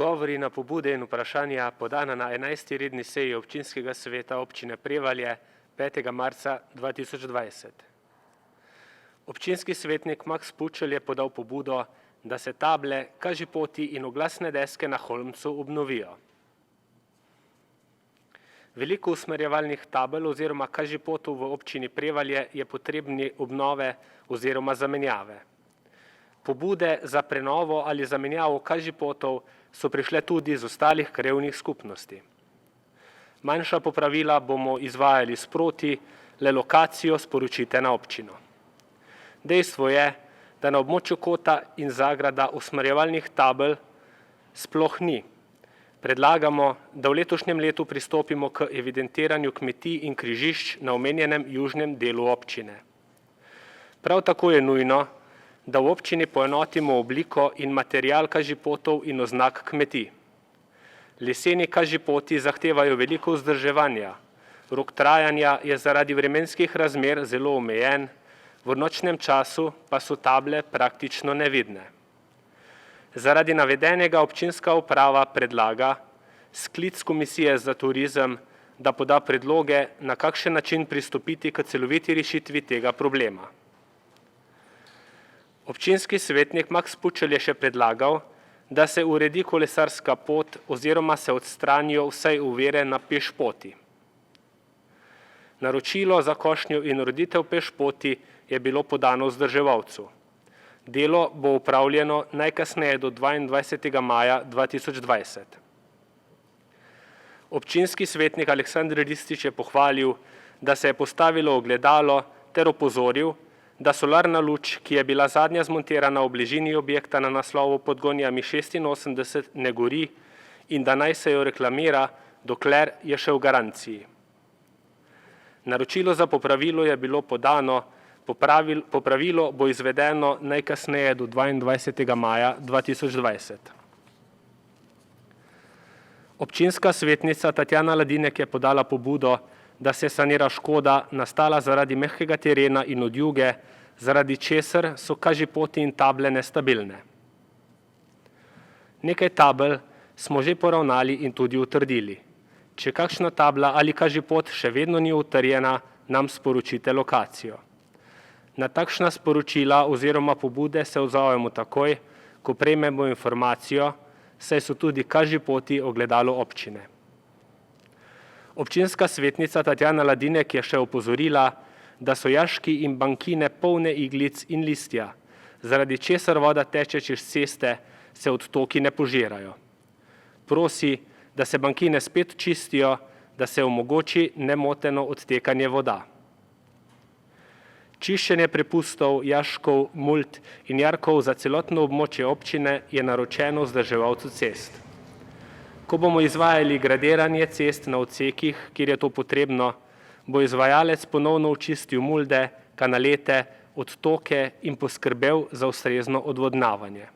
Odgovori na pobude in vprašanja podana na 11. redni seji občinskega sveta občine Prevalje 5. marca 2020. Občinski svetnik Maks Pučelj je podal pobudo, da se table, kažipoti in oglasne deske na Holmcu obnovijo. Veliko usmerjevalnih tabel oziroma kažipotov v občini Prevalje je potrebni obnove oziroma zamenjave. Pobude za prenovo ali zamenjavo kažipotov so prišle tudi iz ostalih krajevnih skupnosti. Manjša popravila bomo izvajali sproti, le lokacijo sporočite na občino. Dejstvo je, da na območju Kota in Zagrada usmerjevalnih tabel sploh ni. Predlagamo, da v letošnjem letu pristopimo k evidentiranju kmetij in križišč na omenjenem južnem delu občine. Prav tako je nujno, da v občini poenotimo obliko in material kažipotov in oznak kmetij. Leseni kažipoti zahtevajo veliko vzdrževanja. Rok trajanja je zaradi vremenskih razmer zelo omejen, v nočnem času pa so table praktično nevidne. Zaradi navedenega občinska uprava predlaga sklic komisije za turizem, da poda predloge, na kakšen način pristopiti k celoviti rešitvi tega problema. Občinski svetnik Maks Pučelj je še predlagal, da se uredi kolesarska pot oziroma se odstranijo vsaj ovire na pešpoti. Naročilo za košnjo in ureditev pešpoti je bilo podano vzdrževalcu. Delo bo upravljeno najkasneje do 22. maja 2020. Občinski svetnik Aleksander Ristič je pohvalil, da se je postavilo ogledalo ter opozoril, da solarna luč, ki je bila zadnja zmontirana v bližini objekta na naslovu pod Gonjami 86, ne gori in da naj se jo reklamira, dokler je še v garanciji. Naročilo za popravilo je bilo podano, popravilo bo izvedeno najkasneje do 22. maja 2020. Občinska svetnica Tatjana Ladinek je podala pobudo, da se sanira škoda nastala zaradi mehkega terena in odjuge, zaradi česar so kažipoti in table nestabilne. Nekaj tabel smo že poravnali in tudi utrdili. Če kakšna tabla ali kažipot še vedno ni utrjena, nam sporočite lokacijo. Na takšna sporočila oziroma pobude se odzovemo takoj, ko prejmemo informacijo, saj so tudi kažipoti ogledalo občine. Občinska svetnica Tatjana Ladinek je še opozorila, da so jaški in bankine polne iglic in listja, zaradi česar voda teče čez ceste, se odtoki ne požirajo. Prosi, da se bankine spet čistijo, da se omogoči nemoteno odtekanje voda. Čiščenje prepustov, jaškov, mult in jarkov za celotno območje občine je naročeno vzdrževalcu cest. Ko bomo izvajali gradiranje cest na odsekih, kjer je to potrebno, bo izvajalec ponovno očistil mulde, kanalete, odtoke in poskrbel za ustrezno odvodnjavanje.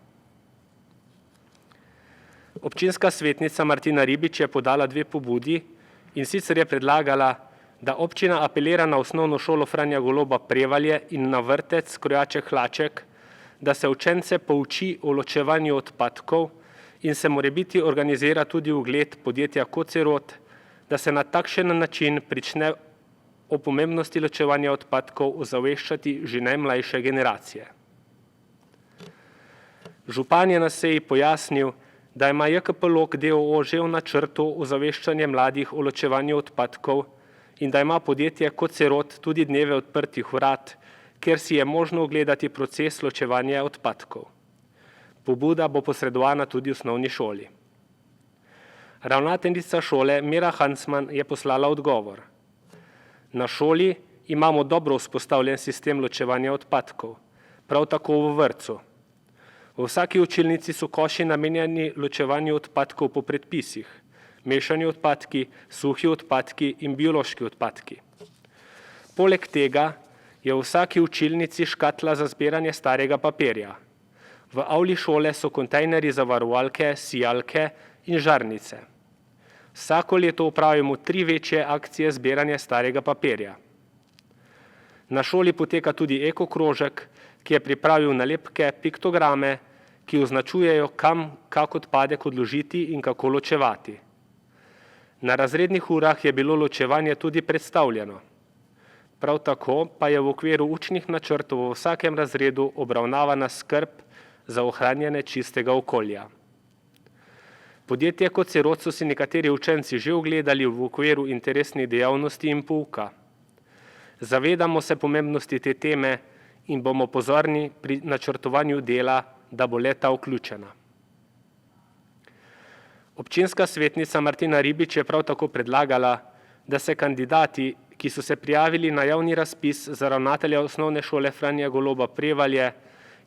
Občinska svetnica Martina Ribič je podala dve pobudi in sicer je predlagala, da občina apelira na osnovno šolo Franja Goloba Prevalje in na vrtec Krojaček Hlaček, da se učence pouči o ločevanju odpadkov in se morebiti organizira tudi ogled podjetja Kocerot, da se na takšen način prične o pomembnosti ločevanja odpadkov ozaveščati že najmlajše generacije. Župan je na seji pojasnil, da ima JKP Log d.o.o. že v načrtu ozaveščanje mladih o ločevanju odpadkov in da ima podjetje Kocerot tudi dneve odprtih vrat, kjer si je možno ogledati proces ločevanja odpadkov. Pobuda bo posredovana tudi v osnovni šoli. Ravnateljica šole Mira Hansman je poslala odgovor. Na šoli imamo dobro vzpostavljen sistem ločevanja odpadkov, prav tako v vrtcu. V vsaki učilnici so koši namenjeni ločevanju odpadkov po predpisih, mešani odpadki, suhi odpadki in biološki odpadki. Poleg tega je v vsaki učilnici škatla za zbiranje starega papirja. V avli šole so kontejnerji za varovalke, sijalke in žarnice. Vsako leto opravimo 3 večje akcije zbiranja starega papirja. Na šoli poteka tudi ekokrožek, ki je pripravil nalepke, piktograme, ki označujejo, kam kak odpadek odložiti in kako ločevati. Na razrednih urah je bilo ločevanje tudi predstavljeno. Prav tako pa je v okviru učnih načrtov v vsakem razredu obravnavana skrb za ohranjanje čistega okolja. Podjetje Kocerod so si nekateri učenci že ogledali v okviru interesnih dejavnosti in pouka. Zavedamo se pomembnosti te teme in bomo pozorni pri načrtovanju dela, da bo le-ta vključena. Občinska svetnica Martina Ribič je prav tako predlagala, da se kandidati, ki so se prijavili na javni razpis za ravnatelja osnovne šole Franja Goloba Prevalje,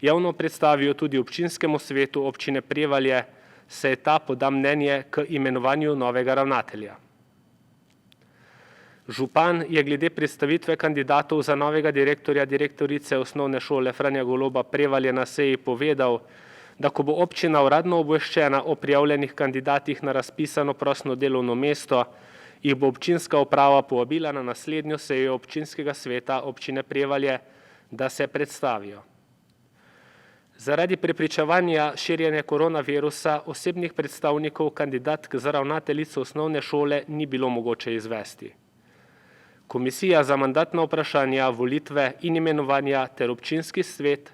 javno predstavijo tudi občinskemu svetu občine Prevalje, saj ta poda mnenje k imenovanju novega ravnatelja. Župan je glede predstavitve kandidatov za novega direktorice osnovne šole Franja Goloba Prevalje na seji povedal, da ko bo občina uradno obveščena o prijavljenih kandidatih na razpisano prostno delovno mesto, jih bo občinska uprava povabila na naslednjo sejo občinskega sveta občine Prevalje, da se predstavijo. Zaradi preprečevanja širjenja koronavirusa osebnih predstavnikov kandidatk za ravnateljico osnovne šole ni bilo mogoče izvesti. Komisija za mandatna vprašanja, volitve in imenovanja ter občinski svet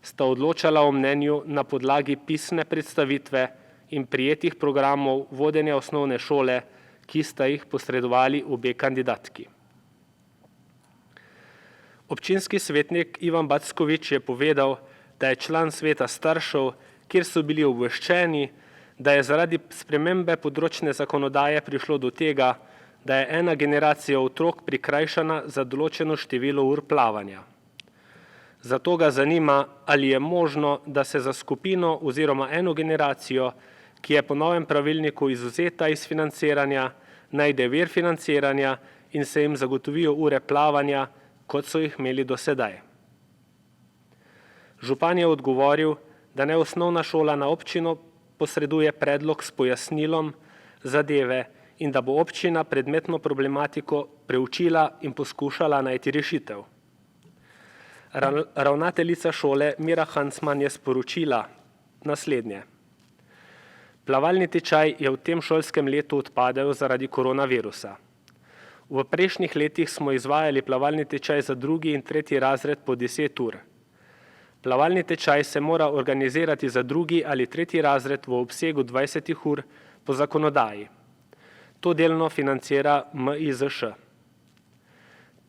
sta odločala o mnenju na podlagi pisne predstavitve in prijetih programov vodenja osnovne šole, ki sta jih posredovali obe kandidatki. Občinski svetnik Ivan Backovič je povedal, da je član sveta staršev, kjer so bili obveščeni, da je zaradi spremembe področne zakonodaje prišlo do tega, da je ena generacija otrok prikrajšana za določeno število ur plavanja. Zato ga zanima, ali je možno, da se za skupino oziroma eno generacijo, ki je po novem pravilniku izvzeta iz financiranja, najde vir financiranja in se jim zagotovijo ure plavanja, kot so jih imeli do sedaj. Župan je odgovoril, da naj osnovna šola na občino posreduje predlog s pojasnilom zadeve in da bo občina predmetno problematiko preučila in poskušala najti rešitev. Ravnateljica šole Mira Hansman je sporočila naslednje. Plavalni tečaj je v tem šolskem letu odpadel zaradi koronavirusa. V prejšnjih letih smo izvajali plavalni tečaj za 2. in 3. razred po 10 ur. Plavalni tečaj se mora organizirati za 2. ali 3. razred v obsegu 20 ur po zakonodaji. To delno financira MIZŠ.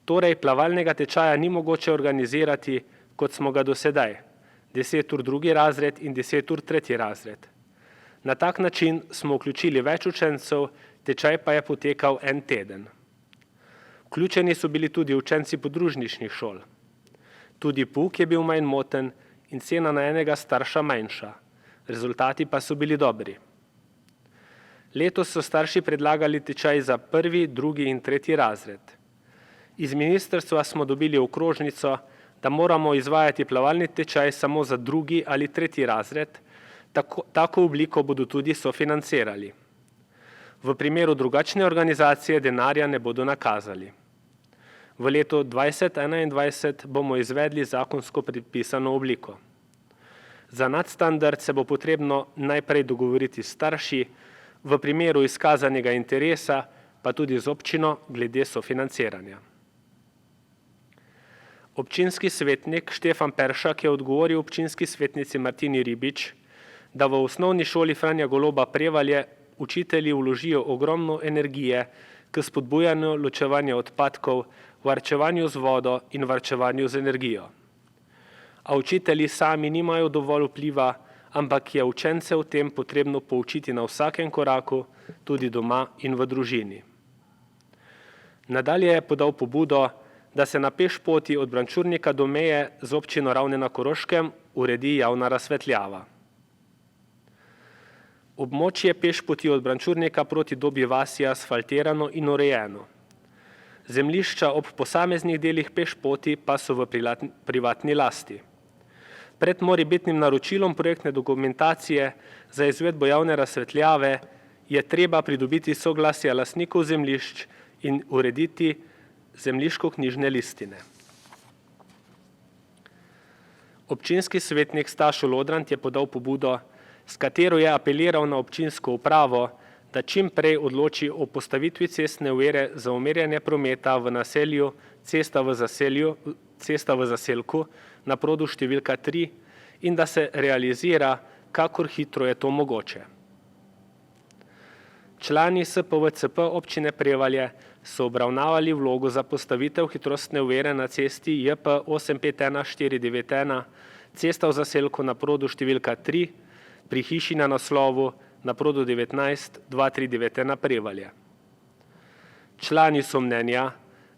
Torej, plavalnega tečaja ni mogoče organizirati, kot smo ga do sedaj, 10 ur 2. razred in 10 ur 3. razred. Na tak način smo vključili več učencev, tečaj pa je potekal 1 teden. Vključeni so bili tudi učenci podružničnih šol. Tudi pouk je bil manj moten in cena na enega starša manjša. Rezultati pa so bili dobri. Letos so starši predlagali tečaj za 1., 2. in 3. razred. Iz ministrstva smo dobili okrožnico, da moramo izvajati plavalni tečaj samo za 2. ali 3. razred, tako obliko bodo tudi sofinancirali. V primeru drugačne organizacije denarja ne bodo nakazali. V letu 2021 bomo izvedli zakonsko predpisano obliko. Za nadstandard se bo potrebno najprej dogovoriti s starši, v primeru izkazanega interesa pa tudi z občino glede sofinanciranja. Občinski svetnik Štefan Peršak je odgovoril občinski svetnici Martini Ribič, da v osnovni šoli Franja Goloba Prevalje učitelji vložijo ogromno energije k spodbujanju ločevanja odpadkov, varčevanju z vodo in varčevanju z energijo. A učitelji sami nimajo dovolj vpliva, ampak je učence o tem potrebno poučiti na vsakem koraku, tudi doma in v družini. Nadalje je podal pobudo, da se na pešpoti od Brančurnika do meje z občino Ravne na Koroškem uredi javna razsvetljava. Območje pešpoti od Brančurnika proti Dobji vasi je asfaltirano in urejeno. Zemljišča ob posameznih delih pešpoti pa so v privatni lasti. Pred morebitnim naročilom projektne dokumentacije za izvedbo javne razsvetljave je treba pridobiti soglasje lastnikov zemljišč in urediti zemljiško-knjižne listine. Občinski svetnik Stašo Lodrant je podal pobudo, s katero je apeliral na občinsko upravo, da čim prej odloči o postavitvi cestne ovire za umirjanje prometa v naselju Cesta v zaselku na produ številka 3 in da se realizira, kakor hitro je to mogoče. Člani SPVCP občine Prevalje so obravnavali vlogo za postavitev hitrostne ovire na cesti JP 851491, cesta v zaselku na produ številka 3, pri hiši na naslovu na produ 19-239 Prevalje. Člani so mnenja,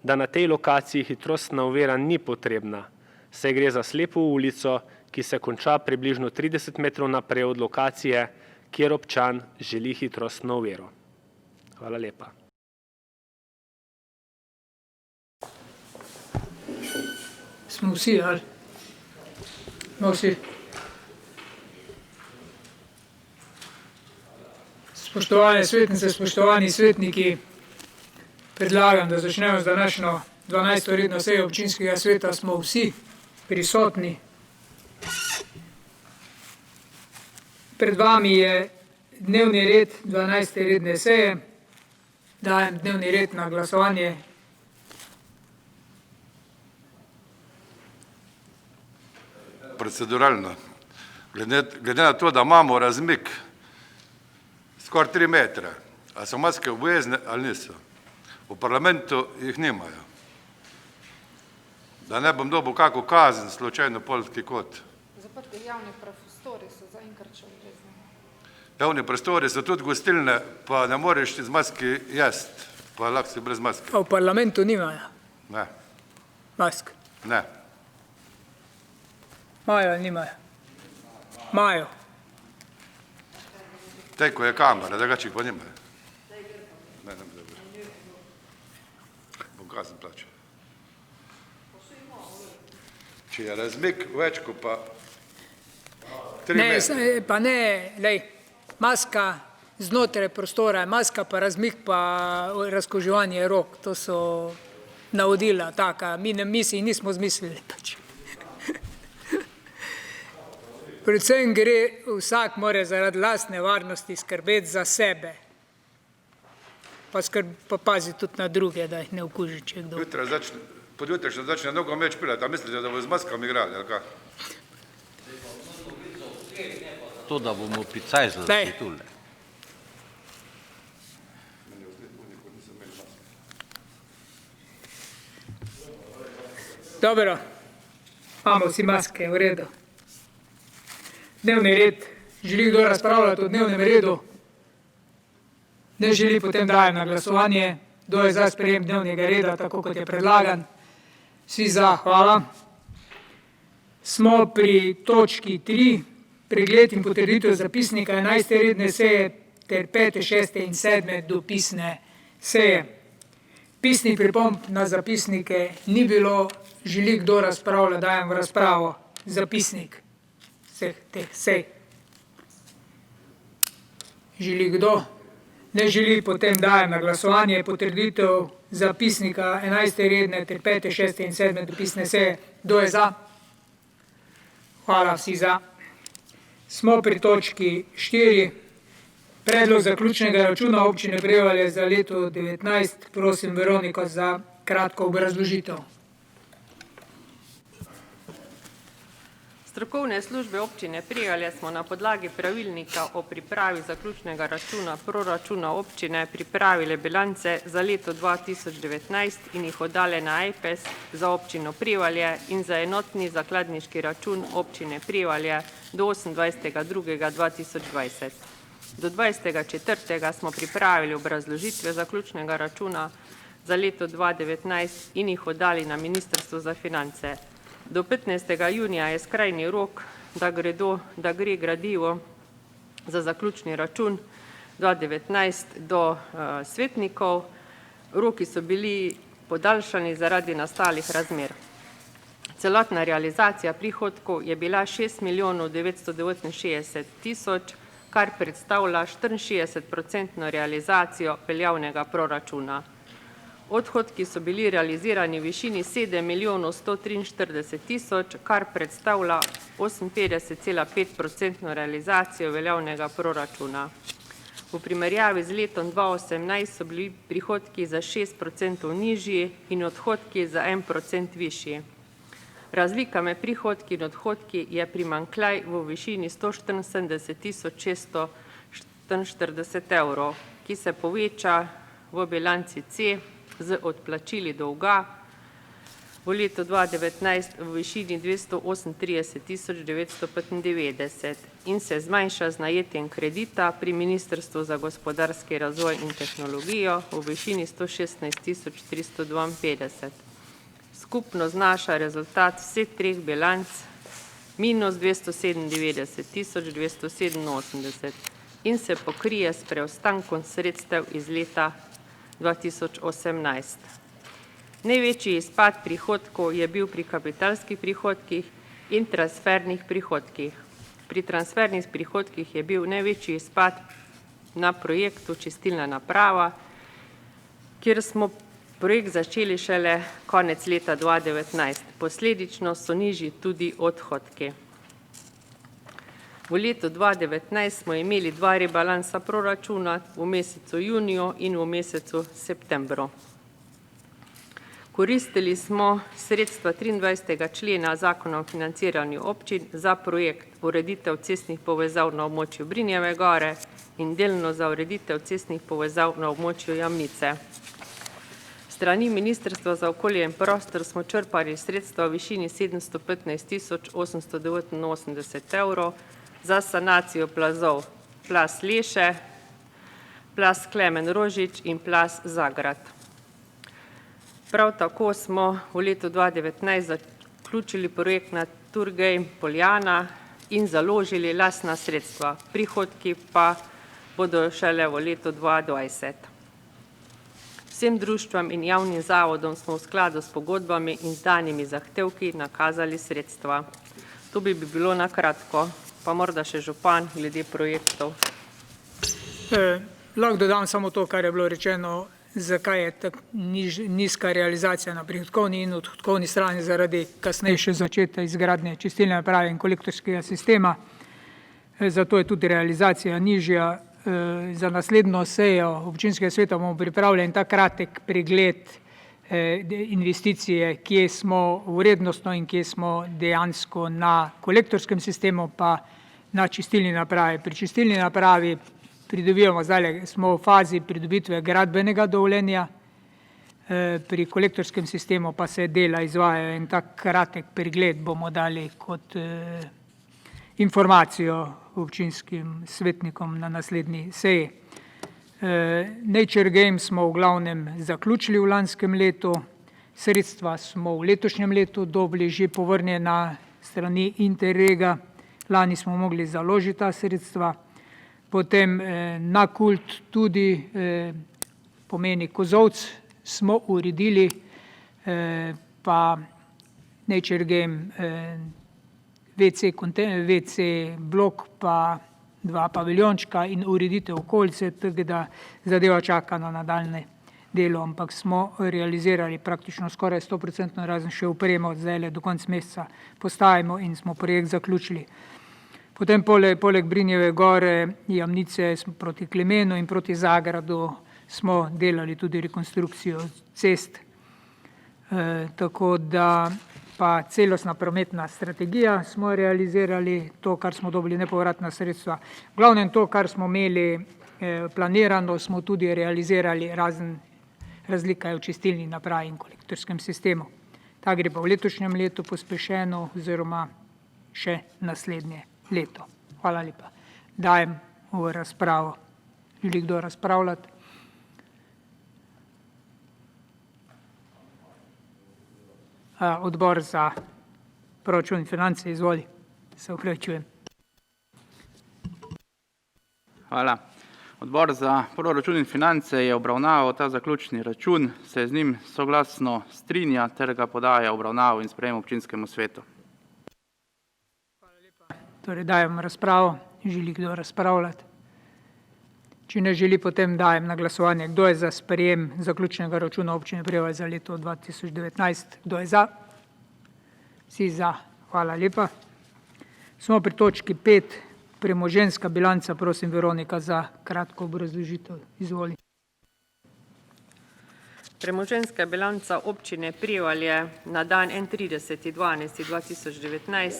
da na tej lokaciji hitrostna ovira ni potrebna, saj gre za slepo ulico, ki se konča približno 30 metrov naprej od lokacije, kjer občan želi hitrostno oviro. Hvala lepa. Smo vsi, ali? Smo vsi. Spoštovane svetnice, spoštovani svetniki, predlagam, da začnemo z današnjo 12. redno sejo občinskega sveta. Smo vsi prisotni. Pred vami je dnevni red 12. redne seje. Dajem dnevni red na glasovanje. Proceduralno. Glede na to, da imamo razmik skoraj 3 metre, a so maske obvezne ali niso. V parlamentu jih nimajo. Da ne bom dobil kako kazen, slučajno polski kot. Zaprti javni prostori so zaenkrat še obvezni. Javni prostori so tudi gostilne, pa ne moreš z maski jesti, pa lahko si brez maske. Pa v parlamentu nimajo Ne, mask. ne. Imajo ali nimajo? Imajo. Tej, ko je kamera, drugače pa nimajo. Ne, ne, dobro. Bom kazen plačal. Če je razmik več, ko pa 3 metre. Ne, pa ne, lej, maska znotraj prostora, maska pa razmik pa razkoževanje rok, to so navodila taka, mi si nismo zmislili pač. Predvsem gre, vsak mora zaradi lastne varnosti skrbeti za sebe. Pa pazi tudi na druge, da jih ne okuži, če kdo. Podjutrašnje začne nogomet špilati, a mislite, da bo z maskami igrali, ali kaj? To, da bomo picajzali tule. Dobro, imamo vsi maske, v redu. Dnevni red. Želi kdo razpravljati o dnevnem redu? Ne želi, potem dajem na glasovanje. Kdo je za sprejem dnevnega reda, tako kot je predlagan? Vsi za, hvala. Smo pri točki 3, pregled in potrditev zapisnika 11. redne seje ter 5., 6. in 7. dopisne seje. Pisnih pripomb na zapisnike ni bilo. Želi kdo razpravljati, dajem v razpravo zapisnik vseh teh sej. Želi kdo? Ne želi, potem dajem na glasovanje potrditev zapisnika 11. redne ter 5., 6. in 7. dopisne seje. Kdo je za? Hvala, vsi za. Smo pri točki 4. Predlog zaključnega računa občine Prevalje za leto 2019. Prosim Veroniko za kratko obrazložitev. Strokovne službe občine Prevalje smo na podlagi pravilnika o pripravi zaključnega računa proračuna občine pripravile bilance za leto 2019 in jih oddale na AJPES za občino Prevalje in za enotni zakladniški račun občine Prevalje do 28.2.2020. Do 20.4. smo pripravili obrazložitve zaključnega računa za leto 2019 in jih oddali na Ministrstvo za finance. Do 15. junija je skrajni rok, da gre gradivo za zaključni račun 2019 do svetnikov. Roki so bili podaljšani zaradi nastalih razmer. Celotna realizacija prihodkov je bila 6 milijonov 969 tisoč, kar predstavlja 64% realizacijo veljavnega proračuna. Odhodki so bili realizirani v višini 7 milijonov 143 tisoč, kar predstavlja 58,5% realizacijo veljavnega proračuna. V primerjavi z letom 2018 so bili prihodki za 6% nižji in odhodki za 1% višji. Razlika med prihodki in odhodki je primanjkljaj v višini 174 tisoč 644 evrov, ki se poveča v bilanci C z odplačili dolga v letu 2019 v višini 238 tisoč 995 in se zmanjša z najetjem kredita pri Ministrstvu za gospodarski razvoj in tehnologijo v višini 116 tisoč 352. Skupno znaša rezultat vseh treh bilanc minus 297 tisoč 287 in se pokrije s preostankom sredstev iz leta 2018. Največji izpad prihodkov je bil pri kapitalskih prihodkih in transfernih prihodkih. Pri transfernih prihodkih je bil največji izpad na projektu čistilna naprava, kjer smo projekt začeli šele konec leta 2019. Posledično so nižji tudi odhodki. V letu 2019 smo imeli dva rebalansa proračuna v mesecu juniju in v mesecu septembru. Koristili smo sredstva 23. člena Zakona o financiranju občin za projekt ureditev cestnih povezav na območju Brinjeve gore in delno za ureditev cestnih povezav na območju Jamnice. Strani Ministrstva za okolje in prostor smo črpali sredstva v višini 715 tisoč 889 evrov za sanacijo plazov Plaz Leše, Plaz Klemen Rožič in Plaz Zagrad. Prav tako smo v letu 2019 zaključili projekt Naturgej Poljana in založili lastna sredstva. Prihodki pa bodo šele v letu 2020. Vsem društvom in javnim zavodom smo v skladu s pogodbami in zdanimi zahtevki nakazali sredstva. To bi bilo na kratko, pa morda še župan glede projektov. Lahko dodam samo to, kar je bilo rečeno, zakaj je tako nizka realizacija na prihodkovni in odhodkovni strani zaradi kasnejše začete izgradnje čistilne naprave in kolektorskega sistema. Zato je tudi realizacija nižja. Za naslednjo sejo občinskega sveta bomo pripravljeni ta kratek pregled investicije, kje smo vrednostno in kje smo dejansko na kolektorskem sistemu, pa na čistilni napravi. Pri čistilni napravi pridobivamo, zdaj smo v fazi pridobitve gradbenega dovoljenja, pri kolektorskem sistemu pa se dela izvajajo in tak kratek pregled bomo dali kot informacijo občinskim svetnikom na naslednji seji. Nature Games smo v glavnem zaključili v lanskem letu, sredstva smo v letošnjem letu dobili že povrnjena strani Interrega, lani smo mogli založiti ta sredstva, potem na kult tudi pomeni Kozovc smo uredili, pa Nature Game WC blok pa 2 paviljončka in ureditev okolice, tako da zadeva čaka na nadaljne delo, ampak smo realizirali praktično skoraj 100%, razen še upremo, zdaj do konca meseca postajamo in smo projekt zaključili. Potem poleg Brinjeve gore, Jamnice proti Klemenu in proti Zagradu smo delali tudi rekonstrukcijo cest, tako da pa celostna prometna strategija smo realizirali, to, kar smo dobili nepovratna sredstva. V glavnem to, kar smo imeli planirano, smo tudi realizirali, razen razlika je v čistilni napravi in kolektorskem sistemu. Ta gre pa v letošnjem letu pospešeno oziroma še naslednje leto. Hvala lepa. Dajem v razpravo. Želi kdo razpravljati? Odbor za proračun in finance, izvoli. Se opravičujem. Hvala. Odbor za proračun in finance je obravnaval ta zaključni račun, se z njim soglasno strinja ter ga podaja obravnavo in sprejem občinskemu svetu. Torej dajem razpravo. Želi kdo razpravljati? Če ne želi, potem dajem na glasovanje. Kdo je za sprejem zaključnega računa občine Prevalje za leto 2019? Kdo je za? Vsi za. Hvala lepa. Smo pri točki 5. Premoženjska bilanca. Prosim, Veronika, za kratko obrazložitev. Izvoli. Premoženjska bilanca občine Prevalje na dan 31.12.2019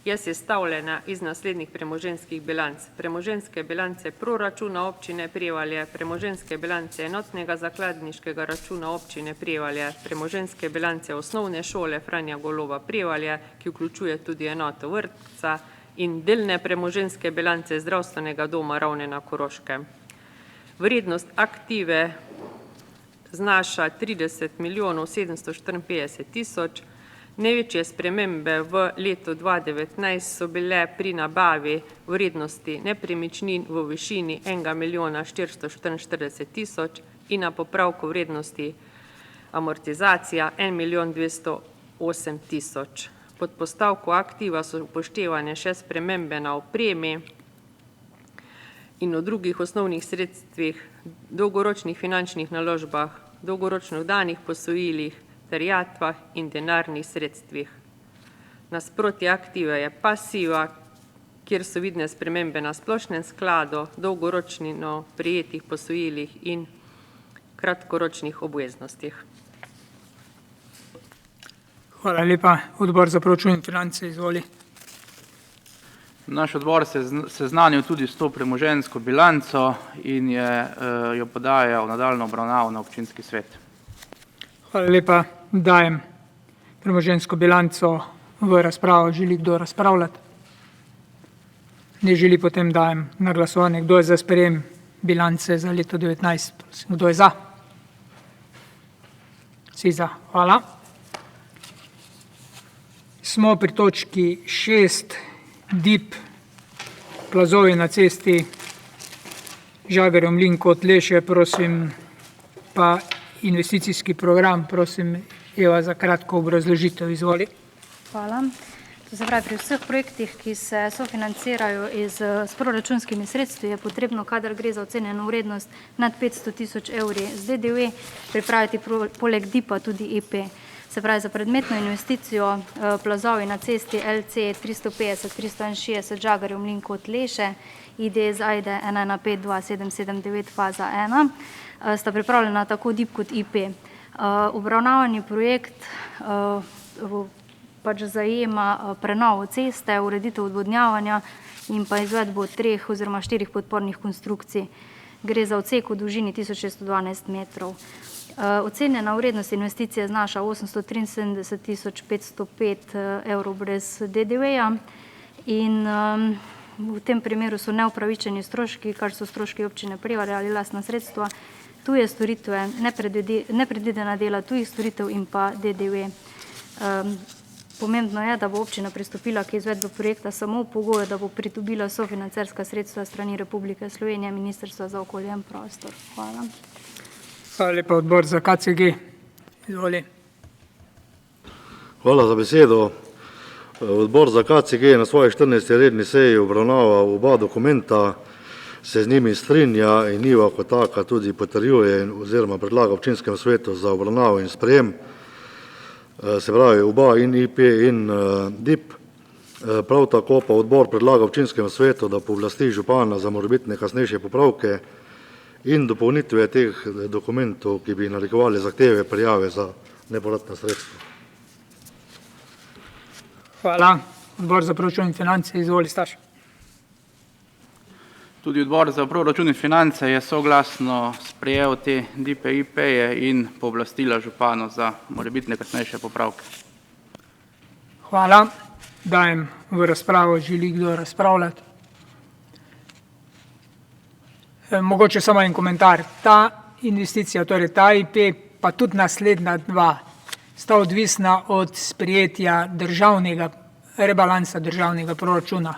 je sestavljena iz naslednjih premoženjskih bilanc. Premoženjske bilance proračuna občine Prevalje, premoženjske bilance enotnega zakladniškega računa občine Prevalje, premoženjske bilance osnovne šole Franja Goloba Prevalje, ki vključuje tudi enoto vrtca, in delne premoženjske bilance zdravstvenega doma Ravne na Koroškem. Vrednost aktive znaša 30 milijonov 754 tisoč. Največje spremembe v letu 2019 so bile pri nabavi vrednosti nepremičnin v višini 1 milijona 444 tisoč in na popravku vrednosti amortizacija 1 milijon 208 tisoč. Pod postavko aktiva so upoštevane še spremembe na opremi in o drugih osnovnih sredstvih, dolgoročnih finančnih naložbah, dolgoročno danih posojilih, terjatvah in denarnih sredstvih. Nasprotje aktive je pasiva, kjer so vidne spremembe na splošnem skladu, dolgoročno prejetih posojilih in kratkoročnih obveznostih. Hvala lepa. Odbor za proračun in finance, izvoli. Naš odbor se seznanil tudi s to premoženjsko bilanco in jo podaja v nadaljnjo obravnavo na občinski svet. Hvala lepa. Dajem premoženjsko bilanco v razpravo. Želi kdo razpravljati? Ne želi, potem dajem na glasovanje. Kdo je za sprejem bilance za leto 2019? Kdo je za? Vsi za. Hvala. Smo pri točki 6. DIP, plazovi na cesti Žagarjev mlin kot Leše, prosim, pa investicijski program, prosim, Eva, za kratko obrazložitev, izvoli. Hvala. To se pravi, pri vseh projektih, ki se sofinancirajo s proračunskimi sredstvi, je potrebno, kadar gre za ocenjeno vrednost nad 500 tisoč evri z DDV, pripraviti poleg DIP-a tudi EP. Se pravi, za predmetno investicijo plazovi na cesti LC 350-361 Žagarjev mlin kot Leše, IDS AIDE 115279 faza 1, sta pripravljena tako DIP kot IP. Obravnavani projekt pač zajema prenovo ceste, ureditev odvodnjavanja in pa izvedbo 3 oziroma 4 podpornih konstrukcij. Gre za odsek v dolžini 1612 metrov. Ocenjena vrednost investicije znaša 873.505 evrov brez DDV-ja in v tem primeru so neupravičeni stroški, kar so stroški občine Prevalje ali lastna sredstva, tuje storitve, nepredvidena dela tujih storitev in pa DDV. Pomembno je, da bo občina pristopila k izvedbi projekta samo v pogoju, da bo pridobila sofinancerska sredstva strani Republike Slovenije, Ministrstva za okolje in prostor. Hvala. Hvala lepa. Odbor za KCG, izvoli. Hvala za besedo. Odbor za KCG je na svoji 14. redni seji obravnaval oba dokumenta, se z njimi strinja in njihova kot taka tudi potrjuje oziroma predlaga občinskemu svetu za obravnavo in sprejem. Se pravi, oba in IP in DIP. Prav tako pa odbor predlaga občinskemu svetu, da pooblasti župana za morebitne kasnejše popravke in dopolnitve teh dokumentov, ki bi narekovali zahteve prijave za nepovratna sredstva. Hvala. Odbor za proračun in finance, izvoli, Staš. Tudi odbor za proračun in finance je soglasno sprejel te DIP-e, IP-je in pooblastila županu za morebitne kasnejše popravke. Hvala. Dajem v razpravo. Želi kdo razpravljati? Mogoče samo en komentar. Ta investicija, torej ta IP, pa tudi naslednja dva, sta odvisna od sprejetja rebalansa državnega proračuna.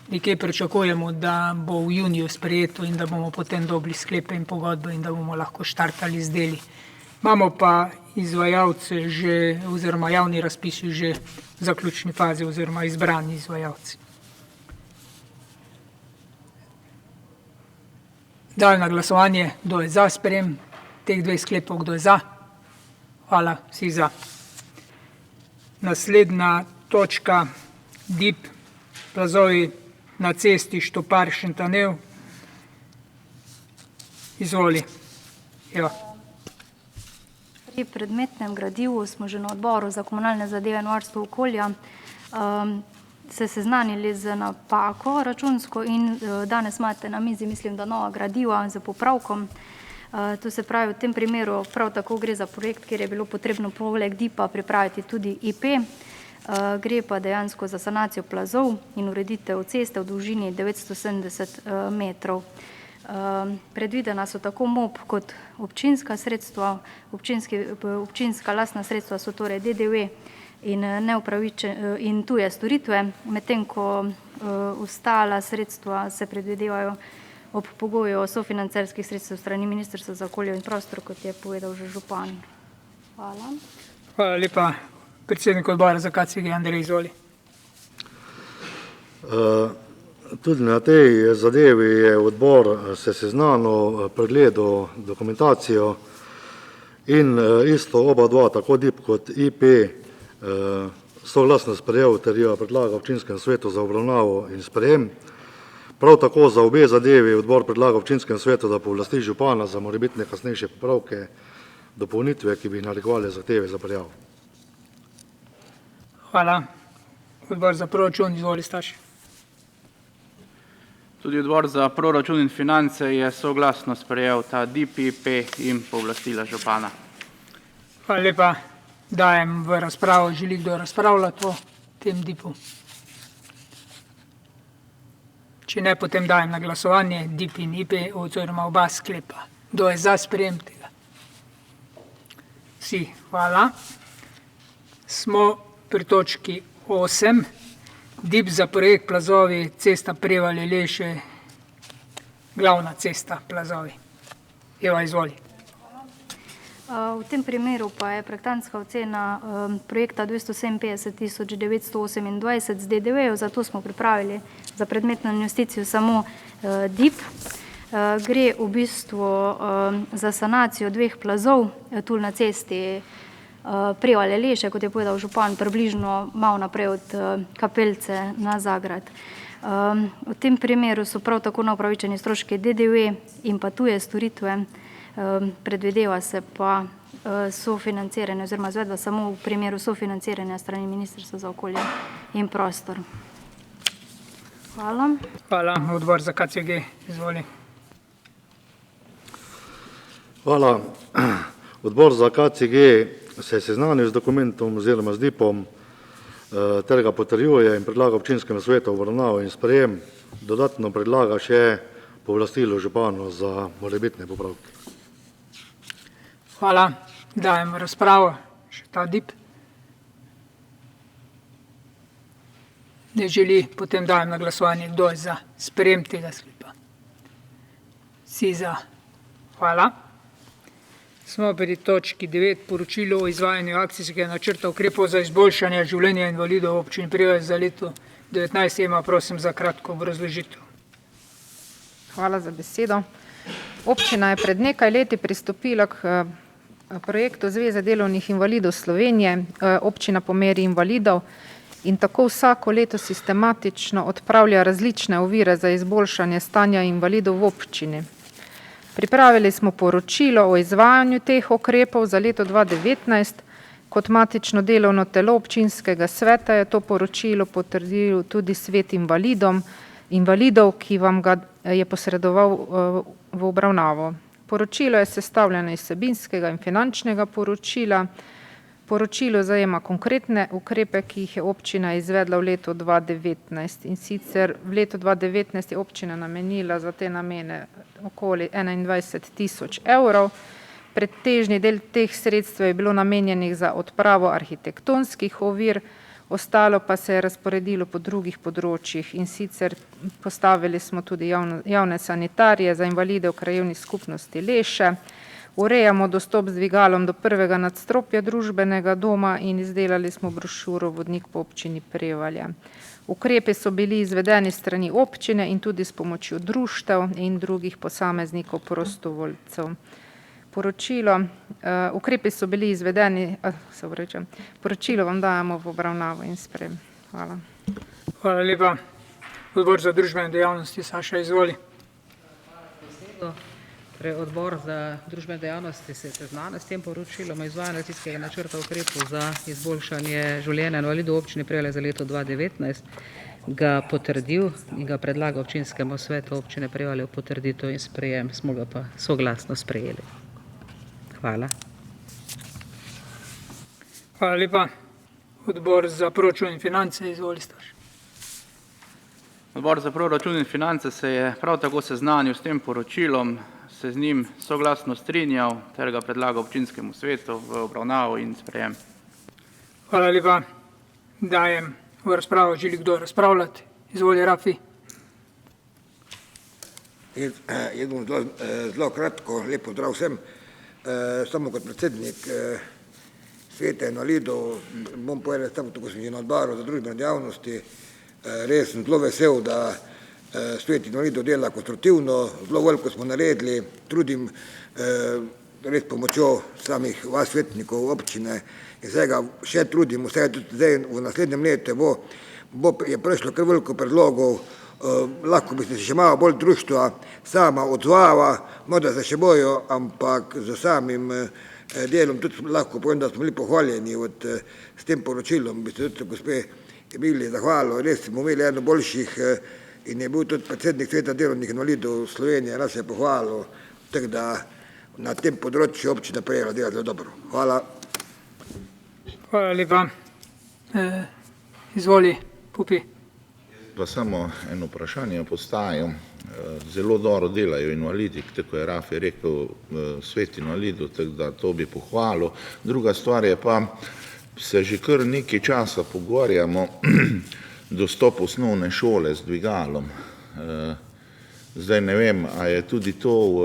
nekje pričakujemo, da bo v juniju sprejeto in da bomo potem dobili sklepe in pogodbe in da bomo lahko štartali z deli. Imamo pa izvajalce že, oziroma javni razpisi že v zaključni fazi oziroma izbrani izvajalci. Dajem na glasovanje, kdo je za sprejem teh dveh sklepov, kdo je za. Hvala, vsi za. Naslednja točka, DIP, plazovi na cesti Štopar-Šentanev. Izvoli. Ja. Pri predmetnem gradivu smo že na odboru za komunalne zadeve in varstvo okolja se seznanili z napako računsko in danes imate na mizi, mislim, da nova gradiva z popravkom. To se pravi, v tem primeru prav tako gre za projekt, kjer je bilo potrebno poleg DIP-a pripraviti tudi IP. Gre pa dejansko za sanacijo plazov in ureditev ceste v dolžini 970 metrov. Predvidena so tako MOP kot občinska sredstva. Občinska lastna sredstva so torej DDV in tuje storitve, medtem ko ostala sredstva se predvidevajo ob pogoju sofinancerskih sredstev strani Ministrstva za okolje in prostor, kot je povedal že župan. Hvala. Hvala lepa. Predsednik odbora za KCG, Andrej, izvoli. Tudi na tej zadevi je odbor se seznanil, pregledal dokumentacijo in isto oba dva, tako DIP kot IP, soglasno sprejel ter jo predlaga občinskem svetu za obravnavo in sprejem. Prav tako za obe zadevi odbor predlaga občinskem svetu, da povlasti župana za morebitne kasnejše popravke, dopolnitve, ki bi narekovali zahteve za prijavo. Hvala. Odbor za proračun, izvoli, Staš. Tudi odbor za proračun in finance je soglasno sprejel ta DIP, IP in povlastila župana. Hvala lepa. Dajem v razpravo, želi kdo razpravljati o tem DIP-u? Če ne, potem dajem na glasovanje DIP in IP, oziroma oba sklepa. Kdo je za sprejem tega? Vsi, hvala. Smo pri točki 8. DIP za projekt plazovi, cesta Prevalje-Leše, glavna cesta plazovi. Eva, izvoli. V tem primeru pa je projektantska ocena projekta 257.928 z DDV-jo, zato smo pripravili za predmetno investicijo samo DIP. Gre v bistvu za sanacijo dveh plazov tu na cesti Prevalje-Leše, kot je povedal župan, približno malo naprej od Kapelce na Zagrad. V tem primeru so prav tako neupravičeni stroški DDV in pa tuje storitve. Predvideva se pa sofinanciranje oziroma izvedba samo v primeru sofinanciranja strani Ministrstva za okolje in prostor. Hvala. Hvala. Odbor za KCG, izvoli. Hvala. Odbor za KCG se je seznanil z dokumentom oziroma z DIP-om ter ga potrjuje in predlaga občinskemu svetu obravnavo in sprejem. Dodatno predlaga še povlastilo županu za morebitne popravke. Hvala. Dajem v razpravo še ta DIP. Ne želi, potem dajem na glasovanje, kdo je za sprejem tega sklepa. Vsi za. Hvala. Smo pri točki 9, poročilo o izvajanju akcijskega načrta ukrepov za izboljšanje življenja invalidov občin Prevalje za leto 2019. Ema, prosim za kratko obrazložitev. Hvala za besedo. Občina je pred nekaj leti pristopila k projektu Zveze delovnih invalidov Slovenije, občina po meri invalidov, in tako vsako leto sistematično odpravlja različne ovire za izboljšanje stanja invalidov v občini. Pripravili smo poročilo o izvajanju teh ukrepov za leto 2019. Kot matično delovno telo občinskega sveta je to poročilo potrdil tudi svet invalidov, ki vam ga je posredoval v obravnavo. Poročilo je sestavljeno iz vsebinskega in finančnega poročila. Poročilo zajema konkretne ukrepe, ki jih je občina izvedla v letu 2019. In sicer v letu 2019 je občina namenila za te namene okoli 21 000 evrov. Pretežni del teh sredstev je bilo namenjenih za odpravo arhitektonskih ovir, ostalo pa se je razporedilo po drugih področjih, in sicer postavili smo tudi javne sanitarije za invalide v krajevni skupnosti Leše, urejamo dostop z dvigalom do prvega nadstropja družbenega doma in izdelali smo brošuro Vodnik po občini Prevalje. Ukrepi so bili izvedeni strani občine in tudi s pomočjo društev in drugih posameznikov prostovoljcev. Ukrepi so bili izvedeni, poročilo vam dajemo v obravnavo in sprejem. Hvala. Hvala lepa. Odbor za družbene dejavnosti, Saša, izvoli. Odbor za družbene dejavnosti se je seznanil s tem poročilom o izvajanju akcijskega načrta ukrepov za izboljšanje življenja invalidov občine Prevalje za leto 2019, ga potrdil in ga predlaga občinskemu svetu občine Prevalje v potrditev in sprejem, smo ga pa soglasno sprejeli. Hvala. Hvala lepa. Odbor za proračun in finance, izvoli, Staš. Odbor za proračun in finance se je prav tako seznanil s tem poročilom, se z njim soglasno strinjal ter ga predlaga občinskemu svetu v obravnavo in sprejem. Hvala lepa. Dajem v razpravo, želi kdo razpravljati. Izvoli, Rafi. Jaz bom zelo kratko, lep pozdrav vsem. Samo kot predsednik sveta invalidov bom povedal, tako sem že na odboru za družbene dejavnosti, res sem zelo vesel, da svet invalidov dela konstruktivno, zelo veliko smo naredili, trudim res pomočjo samih vas svetnikov občine in vsega še trudim, vsega tudi zdaj v naslednjem letu je prišlo kar veliko predlogov, lahko bi se še malo bolj društva sama odzvala, morda se še bojo, ampak z samim delom tudi lahko povem, da smo bili pohvaljeni s tem poročilom, bi se tudi gospe Emiliji zahvalil, res smo imeli eno boljših in je bil tudi predsednik sveta delovnih invalidov Slovenije, nas je pohvalil, tako da na tem področju občina Prevalje dela zelo dobro. Hvala. Hvala lepa. Izvoli, Pupi. Pa samo eno vprašanje postavim. Zelo dobro delajo invalidi, tako je Rafi rekel, svet invalidov, tako da to bi pohvalil. Druga stvar je pa, se že kar nekaj časa pogovarjamo dostop osnovne šole z dvigalom. Zdaj ne vem, a je tudi to v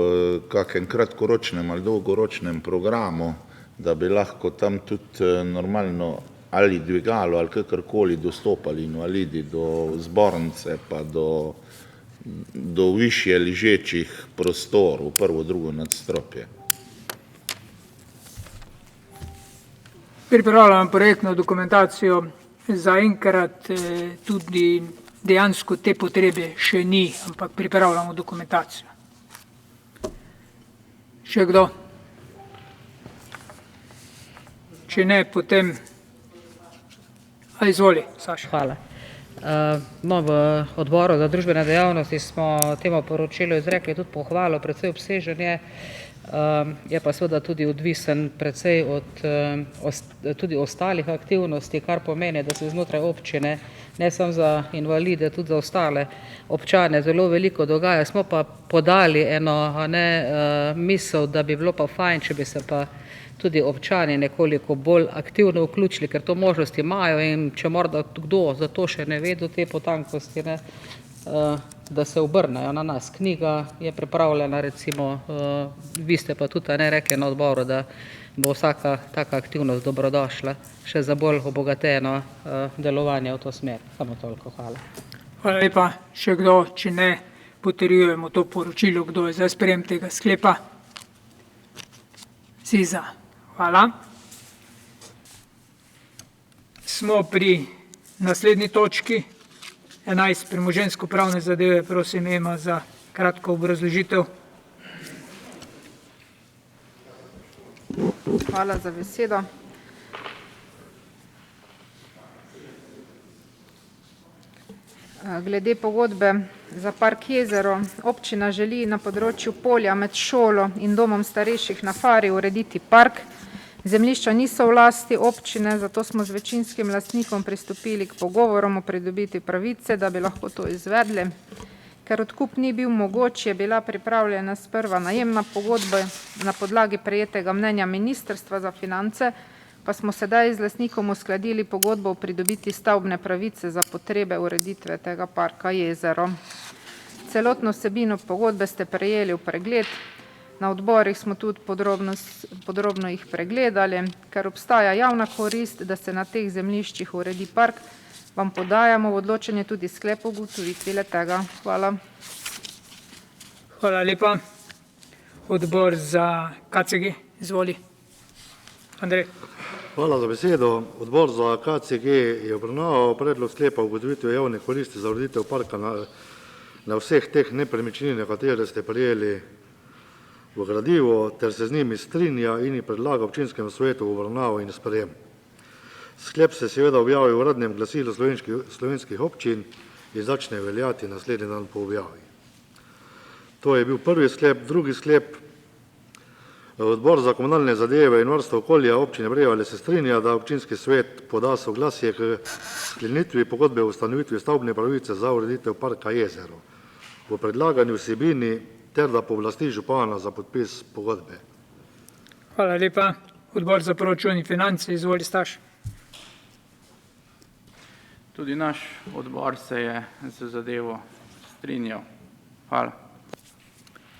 kakem kratkoročnem ali dolgoročnem programu, da bi lahko tam tudi normalno ali dvigalo ali kakorkoli dostopali invalidi do zbornice pa do višje ležečih prostorov, prvo, drugo nadstropje. Pripravljam projektno dokumentacijo, zaenkrat tudi dejansko te potrebe še ni, ampak pripravljamo dokumentacijo. Še kdo? Če ne, potem izvoli, Saša. Hvala. V odboru za družbene dejavnosti smo temu poročilu izrekli tudi pohvalo, precej obsežen je pa seveda tudi odvisen precej od tudi ostalih aktivnosti, kar pomeni, da se znotraj občine, ne samo za invalide, tudi za ostale občane zelo veliko dogaja. Smo pa podali eno misel, da bi bilo pa fajn, če bi se pa tudi občani nekoliko bolj aktivno vključili, ker to možnosti imajo in če morda kdo za to še ne ve do te potankosti, da se obrnejo na nas. Knjiga je pripravljena, recimo, vi ste pa tudi rekli na odboru, da bo vsaka taka aktivnost dobrodošla še za bolj obogateno delovanje v to smer. Samo toliko, hvala. Hvala lepa. Še kdo, če ne, potrjujemo to poročilo, kdo je za sprejem tega sklepa? Si za. Hvala. Smo pri naslednji točki, 11 premoženjsko-pravne zadeve, prosim Ema za kratko obrazložitev. Hvala za besedo. Glede pogodbe za park Jezero, občina želi na področju polja med šolo in domom starejših na Fari urediti park. Zemljišča niso v lasti občine, zato smo z večinskim lastnikom pristopili k pogovorom o pridobiti pravice, da bi lahko to izvedli. Ker odkup ni bil mogoč, je bila pripravljena sprva najemna pogodba na podlagi prejetega mnenja Ministrstva za finance, pa smo sedaj z lastnikom uskladili pogodbo o pridobiti stavbne pravice za potrebe ureditve tega parka Jezero. Celotno vsebino pogodbe ste prejeli v pregled. Na odborih smo tudi podrobno jih pregledali. Ker obstaja javna korist, da se na teh zemljiščih uredi park, vam podajamo v odločanje tudi sklep o ugotovitvi le-tega. Hvala. Hvala lepa. Odbor za KCG, izvoli. Andrej. Hvala za besedo. Odbor za KCG je obravnaval predlog sklepa o ugotovitvi javne koristi za ureditev parka na vseh teh nepremičninah, katere ste prejeli v gradivo, ter se z njimi strinja in jih predlaga občinskemu svetu v obravnavo in sprejem. Sklep se seveda objavi v uradnem glasilu slovenskih občin in začne veljati naslednji dan po objavi. To je bil prvi sklep. Drugi sklep. Odbor za komunalne zadeve in varstvo okolja občine Prevalje se strinja, da občinski svet poda soglasje k sklenitvi pogodbe o ustanovitvi stavbne pravice za ureditev parka Jezero v predlagani vsebini ter da pooblasti župana za podpis pogodbe. Hvala lepa. Odbor za proračun in finance, izvoli Staš. Tudi naš odbor se je z zadevo strinjal. Hvala.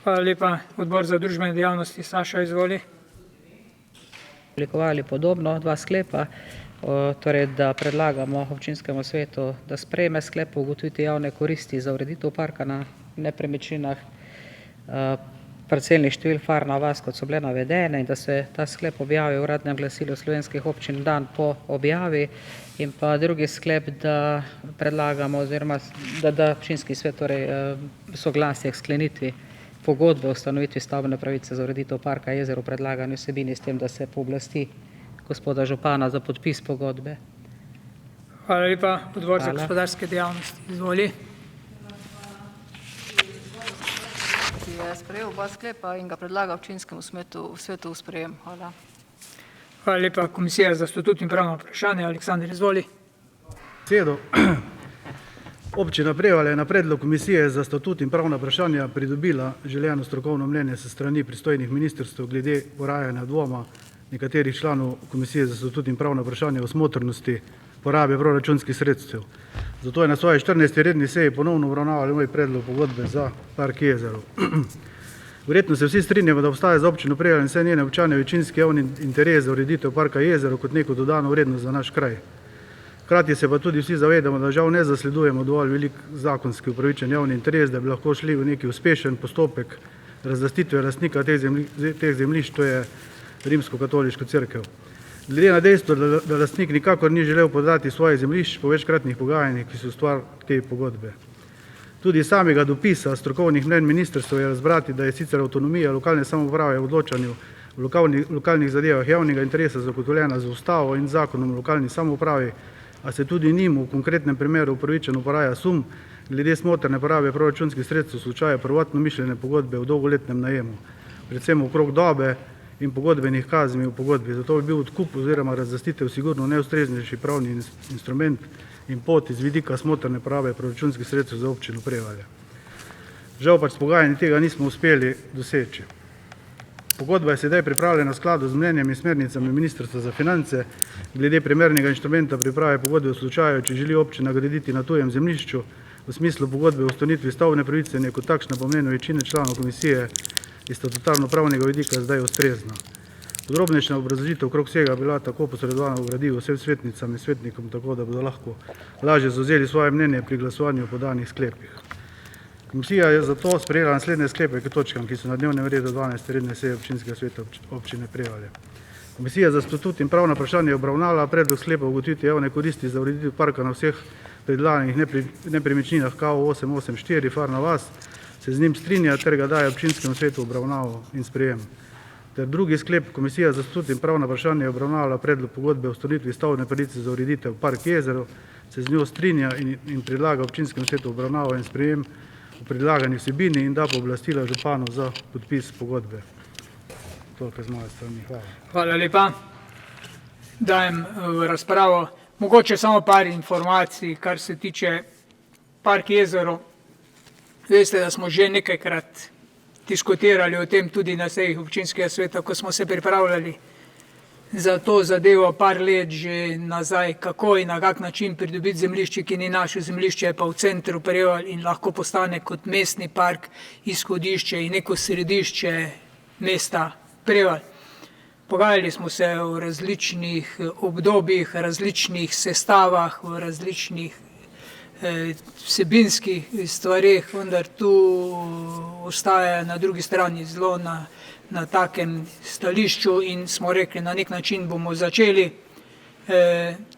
Hvala lepa. Odbor za družbene dejavnosti, Saša, izvoli. Oblikovali podobno, dva sklepa, torej da predlagamo občinskemu svetu, da sprejme sklep o ugotovitvi javne koristi za ureditev parka na nepremičninah parcelnih števil Farna vas, kot so bile navedene, in da se ta sklep objavi v uradnem glasilu slovenskih občin dan po objavi, in pa drugi sklep, da predlagamo oziroma da občinski svet torej soglasje k sklenitvi pogodbe o ustanovitvi stavbne pravice za ureditev parka Jezero v predlagani vsebini, s tem, da se pooblasti gospoda župana za podpis pogodbe. Hvala lepa. Odbor za gospodarske dejavnosti, izvoli. Je sprejel oba sklepa in ga predlaga občinskemu svetu v sprejem. Hvala. Hvala lepa. Komisija za statut in pravno vprašanje, Aleksandar, izvoli. Občina Prevalje je na predlog Komisije za statut in pravna vprašanja pridobila željeno strokovno mnenje se strani pristojnih ministrstev glede porajanja dvoma nekaterih članov Komisije za statut in pravna vprašanja o smotrnosti porabe proračunskih sredstev. Zato je na svoji 14. redni seji ponovno obravnavali moj predlog pogodbe za park Jezero. Verjetno se vsi strinjamo, da obstaja za občino Prevalje in vse njene občane večinski javni interes za ureditev parka Jezero kot neko dodano vrednost za naš kraj. Hkrati se pa tudi vsi zavedamo, da žal ne zasledujemo dovolj velik zakonski upravičen javni interes, da bi lahko šli v neki uspešen postopek razlastitve lastnika teh zemljišč, to je Rimsko-katoliško cerkev. Glede na dejstvo, da lastnik nikakor ni želel podati svojih zemljišč po večkratnih pogajanjih, ki so stvar te pogodbe. Tudi samega dopisa strokovnih mnenj ministrstva je razbrati, da je sicer avtonomija lokalne samouprave v odločanju v lokalnih zadevah javnega interesa zagotovljena z ustavo in zakonom o lokalni samoupravi, a se tudi njim v konkretnem primeru upravičeno poraja sum glede smotrne porabe proračunskih sredstev v slučaju prvotno mišljene pogodbe v dolgoletnem najemu, predvsem okrog dobe in pogodbenih kazni v pogodbi. Zato bi bil odkup oziroma razlastitev sigurno neustreznejši pravni instrument in pot iz vidika smotrne porabe proračunskih sredstev za občino Prevalje. Žal pač s pogajanji tega nismo uspeli doseči. Pogodba je sedaj pripravljena v skladu z mnenjem in smernicami Ministrstva za finance glede primernega inštrumenta priprave pogodbe v slučaju, če želi občina graditi na tujem zemljišču, v smislu pogodbe o ustanovitvi stavbne pravice in je kot takšna po mnenju večine članov komisije iz statutarno-pravnega vidika zdaj ustrezna. Podrobnejša obrazložitev okrog vsega bila tako posredovana v gradivu vsem svetnicam in svetnikom, tako da bodo lahko lažje zavzeli svoje mnenje pri glasovanju o podanih sklepih. Komisija je zato sprejela naslednje sklepe k točkam, ki so na dnevnem redu 12. redne seje občinskega sveta občine Prevalje. Komisija za statut in pravna vprašanja je obravnala predlog sklepa o ugotovitvi javne koristi za ureditev parka na vseh predlaganih nepremičninah KO 884 Farna vas, se z njim strinja ter ga daje občinskemu svetu obravnavo in sprejem. Ter drugi sklep, Komisija za statut in pravna vprašanja je obravnavala predlog pogodbe o ustanovitvi stavbne pravice za ureditev park Jezero, se z njo strinja in predlaga občinskemu svetu obravnavo in sprejem v predlagani vsebini in da pooblastila županu za podpis pogodbe. Toliko z moje strani. Hvala. Hvala lepa. Dajem v razpravo mogoče samo par informacij, kar se tiče park Jezero. Veste, da smo že nekajkrat diskutirali o tem tudi na sejih občinskega sveta, ko smo se pripravljali za to zadevo par let že nazaj, kako in na kak način pridobiti zemljišče, ki ni naše zemljišče, je pa v centru Prevalj in lahko postane kot mestni park izhodišče in neko središče mesta Prevalj. Pogajali smo se v različnih obdobjih, različnih sestavah, v različnih vsebinskih stvareh, vendar tu ostaja na drugi strani zelo na takem stališču in smo rekli, na nek način bomo začeli.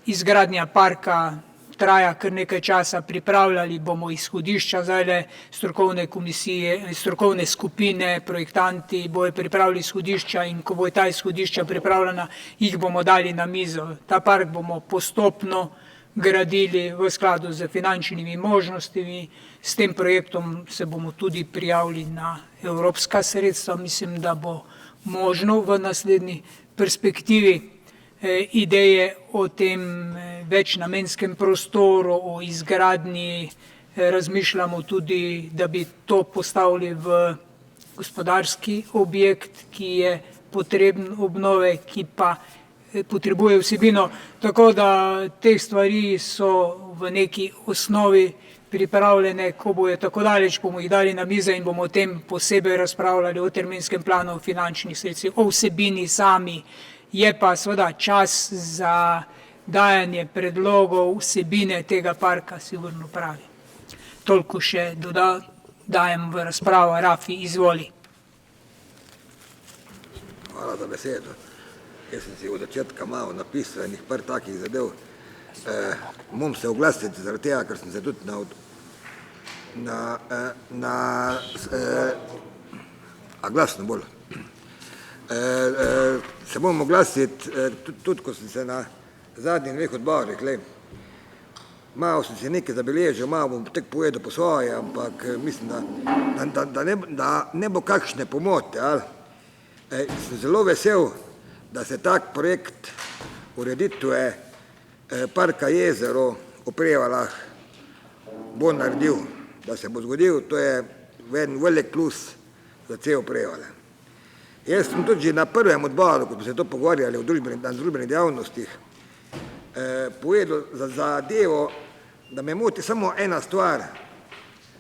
Izgradnja parka traja kar nekaj časa, pripravljali bomo izhodišča, zdaj strokovne komisije, strokovne skupine, projektanti bojo pripravili izhodišča in ko bo ta izhodišča pripravljena, jih bomo dali na mizo. Ta park bomo postopno gradili v skladu z finančnimi možnostmi. S tem projektom se bomo tudi prijavili na evropska sredstva. Mislim, da bo možno v naslednji perspektivi. Ideje o tem večnamenskem prostoru, o izgradnji, razmišljamo tudi, da bi to postavili v gospodarski objekt, ki je potreben obnove, ki pa potrebuje vsebino. Tako da teh stvari so v neki osnovi pripravljene, ko bojo tako daleč, bomo jih dali na mize in bomo o tem posebej razpravljali, o terminskem planu, o finančnih sredstvih, o vsebini sami. Je pa seveda čas za dajanje predlogov vsebine tega parka sigurno pravi. Toliko še dajem v razpravo. Rafi, izvoli. Hvala za besedo. Jaz sem si od začetka malo napisal enih par takih zadev. Moram se oglasiti zaradi tega, ker sem se tudi glasno bolj. Se moram oglasiti, tudi ko sem se na zadnjih dveh odborih, malo sem si nekaj zabeležil, malo bom tek povedal po svoje, ampak mislim, da ne bo kakšne pomote. Sem zelo vesel, da se tak projekt ureditve parka Jezero v Prevaljah bo naredil, da se bo zgodil. To je en velik plus za cel Prevalje. Jaz sem tudi že na prvem odboru, ko smo se to pogovarjali o družbenih dejavnostih, povedal za zadevo, da me moti samo ena stvar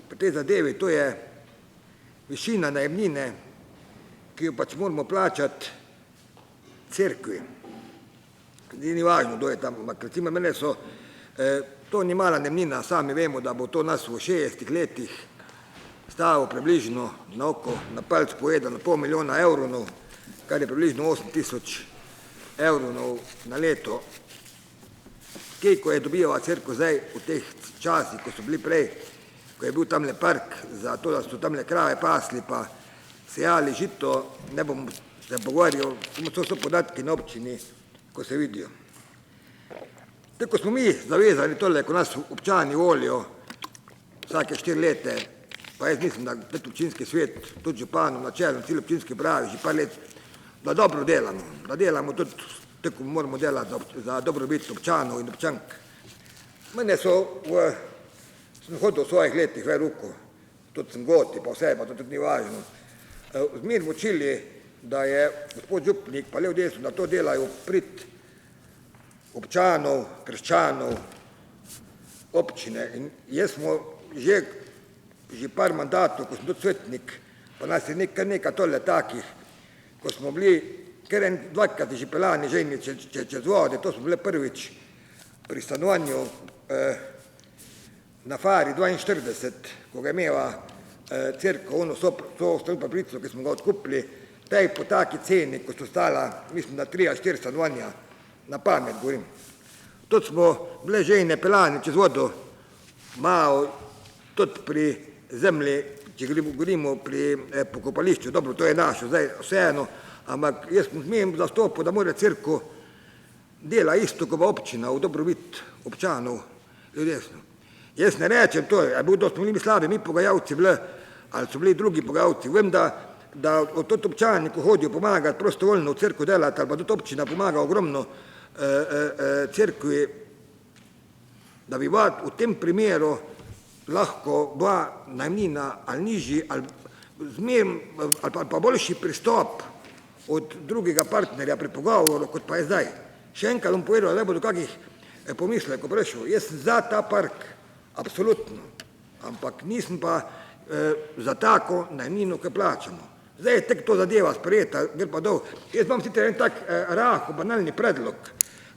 pri tej zadevi, to je višina najemnine, ki jo pač moramo plačati cerkvi. Ni važno, kdo je tam, ampak recimo mene so, to ni mala najemnina, sami vemo, da bo to nas v 60 letih stalo približno na oko, na palc povedano $500 000, kar je približno 8 000 evrov na leto. Ko je dobila cerkev zdaj v teh časih, ko so bili prej, ko je bil tamle park, za to, da so tamle krave pasli, pa sejali žito, ne bom se pogovarjal, to so podatki na občini, ko se vidijo. Tako smo mi zavezali tole, ko nas občani volijo vsake 4 leta, pa jaz mislim, da tudi občinski svet, tudi županom, načelno, cel občinski pravi, že par let, da dobro delamo, da delamo tudi tako moramo delati za dobrobit občanov in občank. Mene so, sem hodil v svojih letih v ruko, tudi sem goti, pa vse, pa to tudi ni važno. Zmer učili, da je gospod župnik, pa lev desno, da to delajo prid občanov, krščanov, občine. In jaz smo že par mandatov, ko sem tudi svetnik, pa nas je nekaj tole takih, ko smo bili ker dvakrat je že pelani ženi čez vode, to smo bile prvič pri stanovanju na Fari 42, ko ga je imela cerkev, ono so paprico, ki smo ga odkupili, taj po taki ceni, ko so stala, mislim, da 3 ali 4 stanovanja, na pamet govorim. Tudi smo bile žene pelani čez vodo, malo tudi pri zemlji, če govorimo pri pokopališču, dobro, to je našo, zdaj vseeno, ampak jaz sem zmejem zastopil, da mora cerkev dela isto, kot občina, v dobrobit občanov, ljudesno. Jaz ne rečem to, da smo bili slabi, mi pogajalci bili, ali so bili drugi pogajalci. Vem, da tudi občani, ko hodijo pomagati prostovoljno v cerkev delati, ali pa tudi občina pomaga ogromno cerkvi, da bi v tem primeru lahko bila najemnina ali nižji, ali pa boljši pristop od drugega partnerja pri pogovoru, kot pa je zdaj. Še enkrat bom povedal, da ne bodo kakih pomislekov prišel. Jaz sem za ta park, absolutno, ampak nisem pa za tako najemnino, ki plačamo. Zdaj je tek to zadeva sprejeta, gre pa dol. Jaz imam sicer en tak rahel, banalni predlog,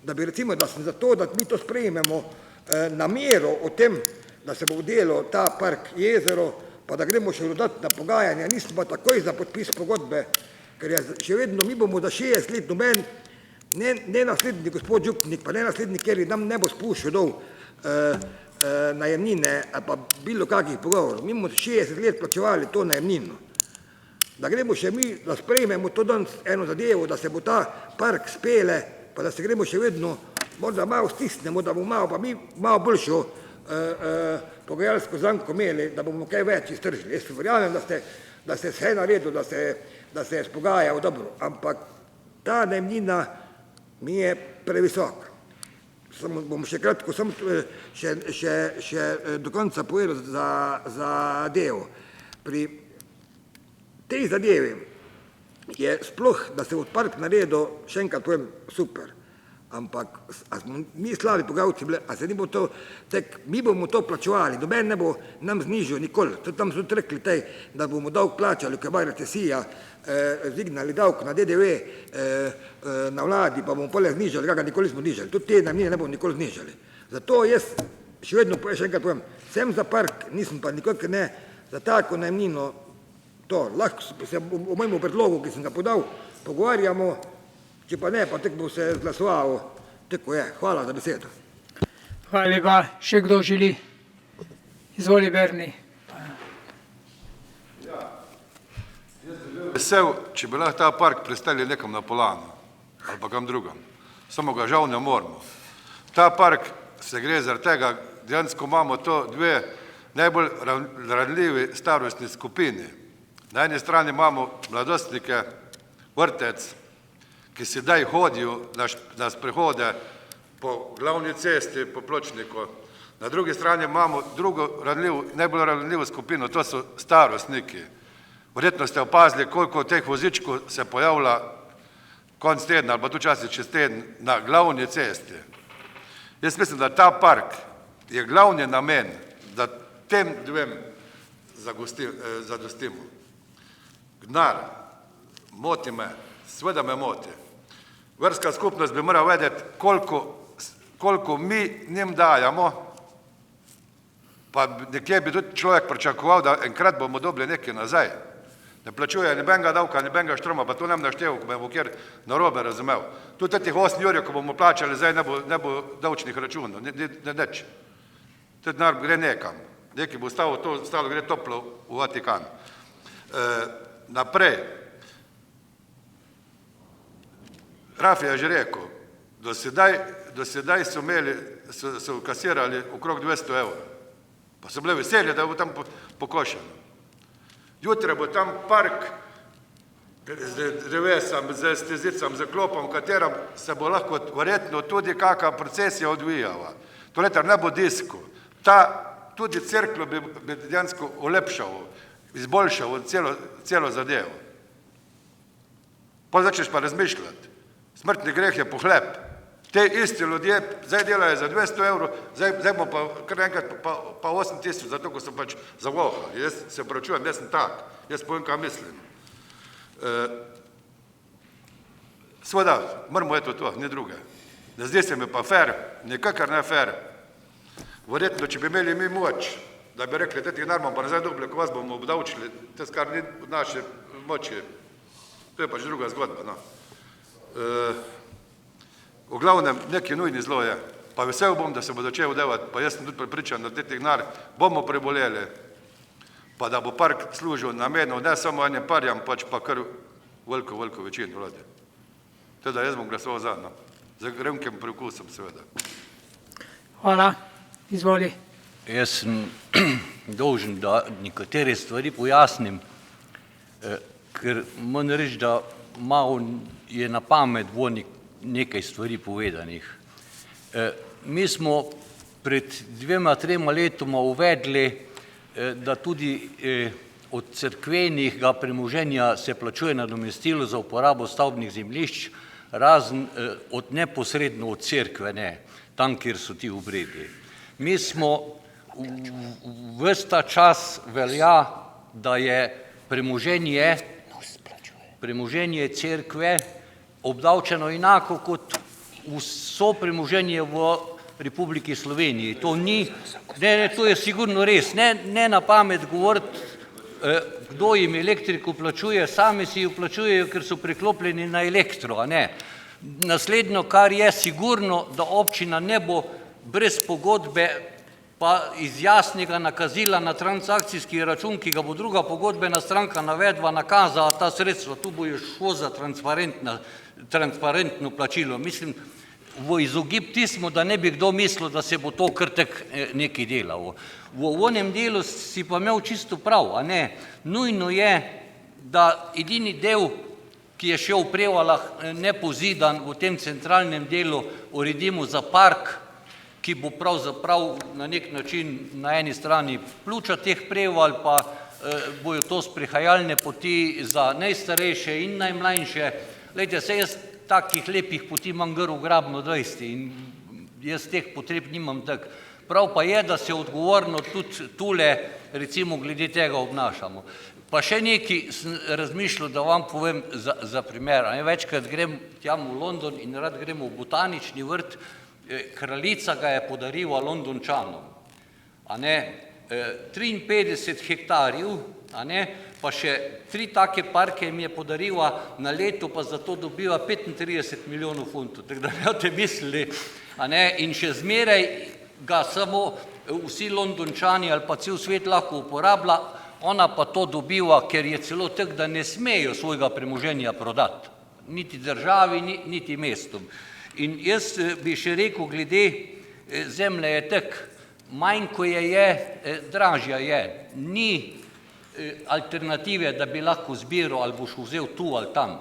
da bi recimo, da sem za to, da mi to sprejmemo namero o tem, da se bo vdelo ta park jezero, pa da gremo še dodatna pogajanja, nisem pa takoj za podpis pogodbe, ker je še vedno, mi bomo za 60 let noben, ne naslednji gospod Župnik, pa ne naslednji, ker nam ne bo spuščal dol najemnine, ali pa bilo kakih pogovorov. Mi bomo 60 let plačevali to najemnino. Da gremo še mi, da sprejmemo to danes eno zadevo, da se bo ta park spele, pa da se gremo še vedno, morda malo stisnemo, da bomo malo, pa mi malo boljšo pogajalsko zanko imeli, da bomo kaj več iztržili. Jaz verjamem, da ste vse naredili, da se je spogajal dobro, ampak ta najemnina mi je previsoka. Samo bom še kratko, še do konca povedal za devo. Pri tej zadevi je sploh, da se bo park naredil, še enkrat povem, super. Ampak a smo mi slabi pogajalci bili, a se ni bo to, mi bomo to plačevali, noben ne bo nam znižil nikoli. Tudi tam so tudi rekli, da bomo davk plačali, ko je bila recesija, zignali davk na DDV na vladi, pa bomo pole znižali, kakor nikoli smo znižali. Tudi te najemnine ne bomo nikoli znižali. Zato jaz še vedno, še enkrat povem, sem za park, nisem pa nikoli ne za tako najemnino. To, lahko se o mojemu predlogu, ki sem ga podal, pogovarjamo, če pa ne, pa tek bo se zglasoval, tako je. Hvala za besedo. Hvala lepa. Še kdo želi? Izvoli, Berni. Vesel, če bi lahko ta park prestali nekam na Polano ali pa kam drugam. Samo ga žal ne moramo. Ta park se gre zaradi tega, dejansko imamo to dve najbolj ranljivi starostni skupini. Na eni strani imamo mladostnike, vrtec, ki sedaj hodijo na sprehode po glavni cesti, po pločniku. Na drugi strani imamo drugo najbolj ranljivo skupino, to so starostniki. Verjetno ste opazili, koliko teh vozičkov se pojavlja konec tedna ali pa tu časi čez teden na glavni cesti. Jaz mislim, da ta park je glavni namen, da tem dvem zadostimo. Gnar, moti me, seveda me moti. Verska skupnost bi morala vedeti, koliko mi njim dajamo, pa nekje bi tudi človek pričakoval, da enkrat bomo dobili nekaj nazaj. Ne plačuje nobenega davka, nobenega štroma, pa to nem naštev, ko me bo kjer narobe razumel. Tudi teh 8 jurjev, ko bomo plačali, zdaj ne bo davčnih računov, ne deč. To denar gre nekam. Nekaj bo stalo gre toplo v Vatikan. Naprej. Rafi je že rekel, do sedaj so kasirali okrog 200 evrov. Pa so bile veselje, da bo tam pokošeno. Jutra bo tam park z drevesom, z stezicam, z klopom, v katerem se bo lahko verjetno tudi kakšna procesija odvijala. To ne bo disko. Tudi cerklo bi dejansko olepšal, izboljšal celo zadevo. Pa začneš pa razmišljati. Smrtni greh je pohleb. Te isti ljudje zdaj delajo za 200 evrov, zdaj bomo pa kar enkrat pa 8 tisoč, zato ko so pač zavohali. Jaz se opravičujem, jaz sem tak. Jaz povem, kaj mislim. Seveda, moramo to, ni druge. Ne zdi se mi pa fair, nikakor ne fair. Verjetno, če bi imeli mi moč, da bi rekli, teh denar bomo pa nazaj dobili, ko vas bomo obdavčili, to kar ni v naši moči, to je pač druga zgodba. V glavnem, neki nujni zlo je, pa vesel bom, da se bo začel delati, pa jaz sem tudi prepričan, da teh denar bomo preboleli, pa da bo park služil namenov, ne samo enim parjam, pač pa kar veliko večino vlade. Teda jaz bom glasoval za, z gremkim prikusom seveda. Hvala. Izvoli. Jaz sem dolžen, da nekatere stvari pojasnim, ker moram reči, da malo je na pamet nekaj stvari povedanih. Mi smo pred 2-3 letoma uvedli, da tudi od cerkvenega premoženja se plačuje nadomestilo za uporabo stavbnih zemljišč, razen od neposredno od cerkve, ne, tam, kjer so ti obredi. Mi smo ves ta čas velja, da je premoženje cerkve obdavčeno enako kot vso premoženje v Republiki Sloveniji. To ni, to je sigurno res, ne na pamet govoriti, kdo jim elektriko plačuje, sami si jo plačujejo, ker so priklopljeni na elektro, a ne. Naslednjo, kar je sigurno, da občina ne bo brez pogodbe pa iz jasnega nakazila na transakcijski račun, ki ga bo druga pogodbena stranka navedla, nakazala ta sredstva, tu bo šlo za transparentno plačilo. Mislim, v izogib tismu, da ne bi kdo mislil, da se bo to kar tak nekaj delalo. V onem delu si pa imel čisto prav, a ne. Nujno je, da edini del, ki je še v Prevaljah nepozidan v tem centralnem delu, uredimo za park, ki bo pravzaprav na nek način na eni strani pljuča teh Prevalj, pa bojo to sprehajalne poti za najstarejše in najmlajše. Glejte, se jaz takih lepih poti imam gor ogromno 20 in jaz teh potreb nimam tak. Prav pa je, da se odgovorno tudi tule, recimo, glede tega obnašamo. Pa še nekaj sem razmišljal, da vam povem za primer. Večkrat grem tjam v London in rad gremo v botanični vrt, kraljica ga je podarila Londončanom. 53 hektarjev, pa še 3 take parke mi je podarila na leto, pa zato dobiva 35 milijonov funtov. Tako da ne boste mislili, in še zmeraj ga samo vsi Londončani ali pa cel svet lahko uporablja, ona pa to dobiva, ker je celo tak, da ne smejo svojega premoženja prodati. Niti državi, niti mestom. In jaz bi še rekel, glede zemlje je tak, manj ko je, dražja je. Ni alternative, da bi lahko zbiral ali boš vzel tu ali tam.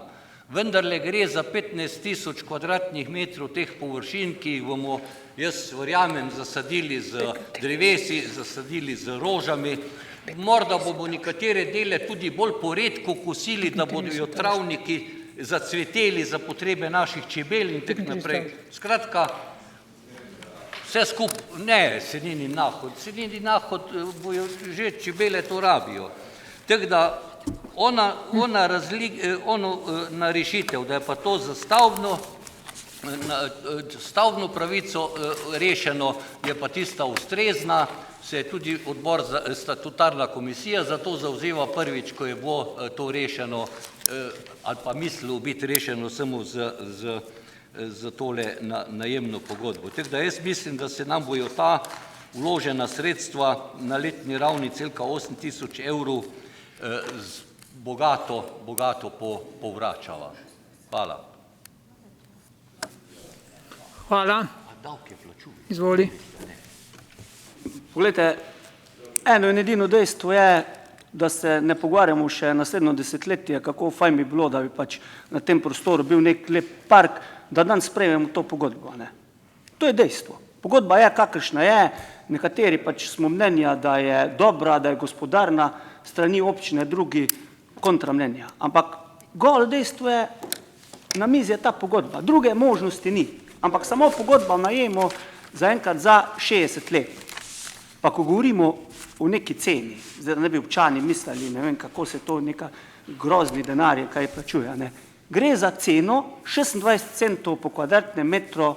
Vendarle gre za 15 000 kvadratnih metrov teh površin, ki jih bomo, jaz verjamem, zasadili z drevesi, zasadili z rožami. Morda bomo nekatere dele tudi bolj poredko kosili, da bodo travniki zacveteli za potrebe naših čebel in tak naprej. Skratka, vse skupaj, ne, senini nahod, bojo že čebele to rabijo. Tako da, ona rešitev, da je pa to za stavbno pravico rešeno, je pa tista ustrezna, se je tudi odbor za statutarna komisija za to zavzela prvič, ko je bilo to rešeno, ali pa mislilo biti rešeno samo z tole najemno pogodbo. Tako da jaz mislim, da se nam bojo ta vložena sredstva na letni ravni celka 8 000 evrov bogato povračala. Hvala. Hvala. Izvoli. Poglejte, eno in edino dejstvo je, da se ne pogovarjamo še naslednjo desetletje, kako fajn bi bilo, da bi pač na tem prostoru bil nek lep park, da dan sprejmemo to pogodbo. To je dejstvo. Pogodba je, kakršna je, nekateri pač smo mnenja, da je dobra, da je gospodarna, strani občine, drugi kontra mnenja. Ampak golo dejstvo je, na mizi je ta pogodba, druge možnosti ni. Ampak samo pogodba v najemu zaenkrat za 60 let. Pa ko govorimo o neki ceni, zdaj ne bi občani mislili, ne vem, kako se to neka grozni denar je, kaj plačuje. Gre za ceno 26 centov po kvadratnem metru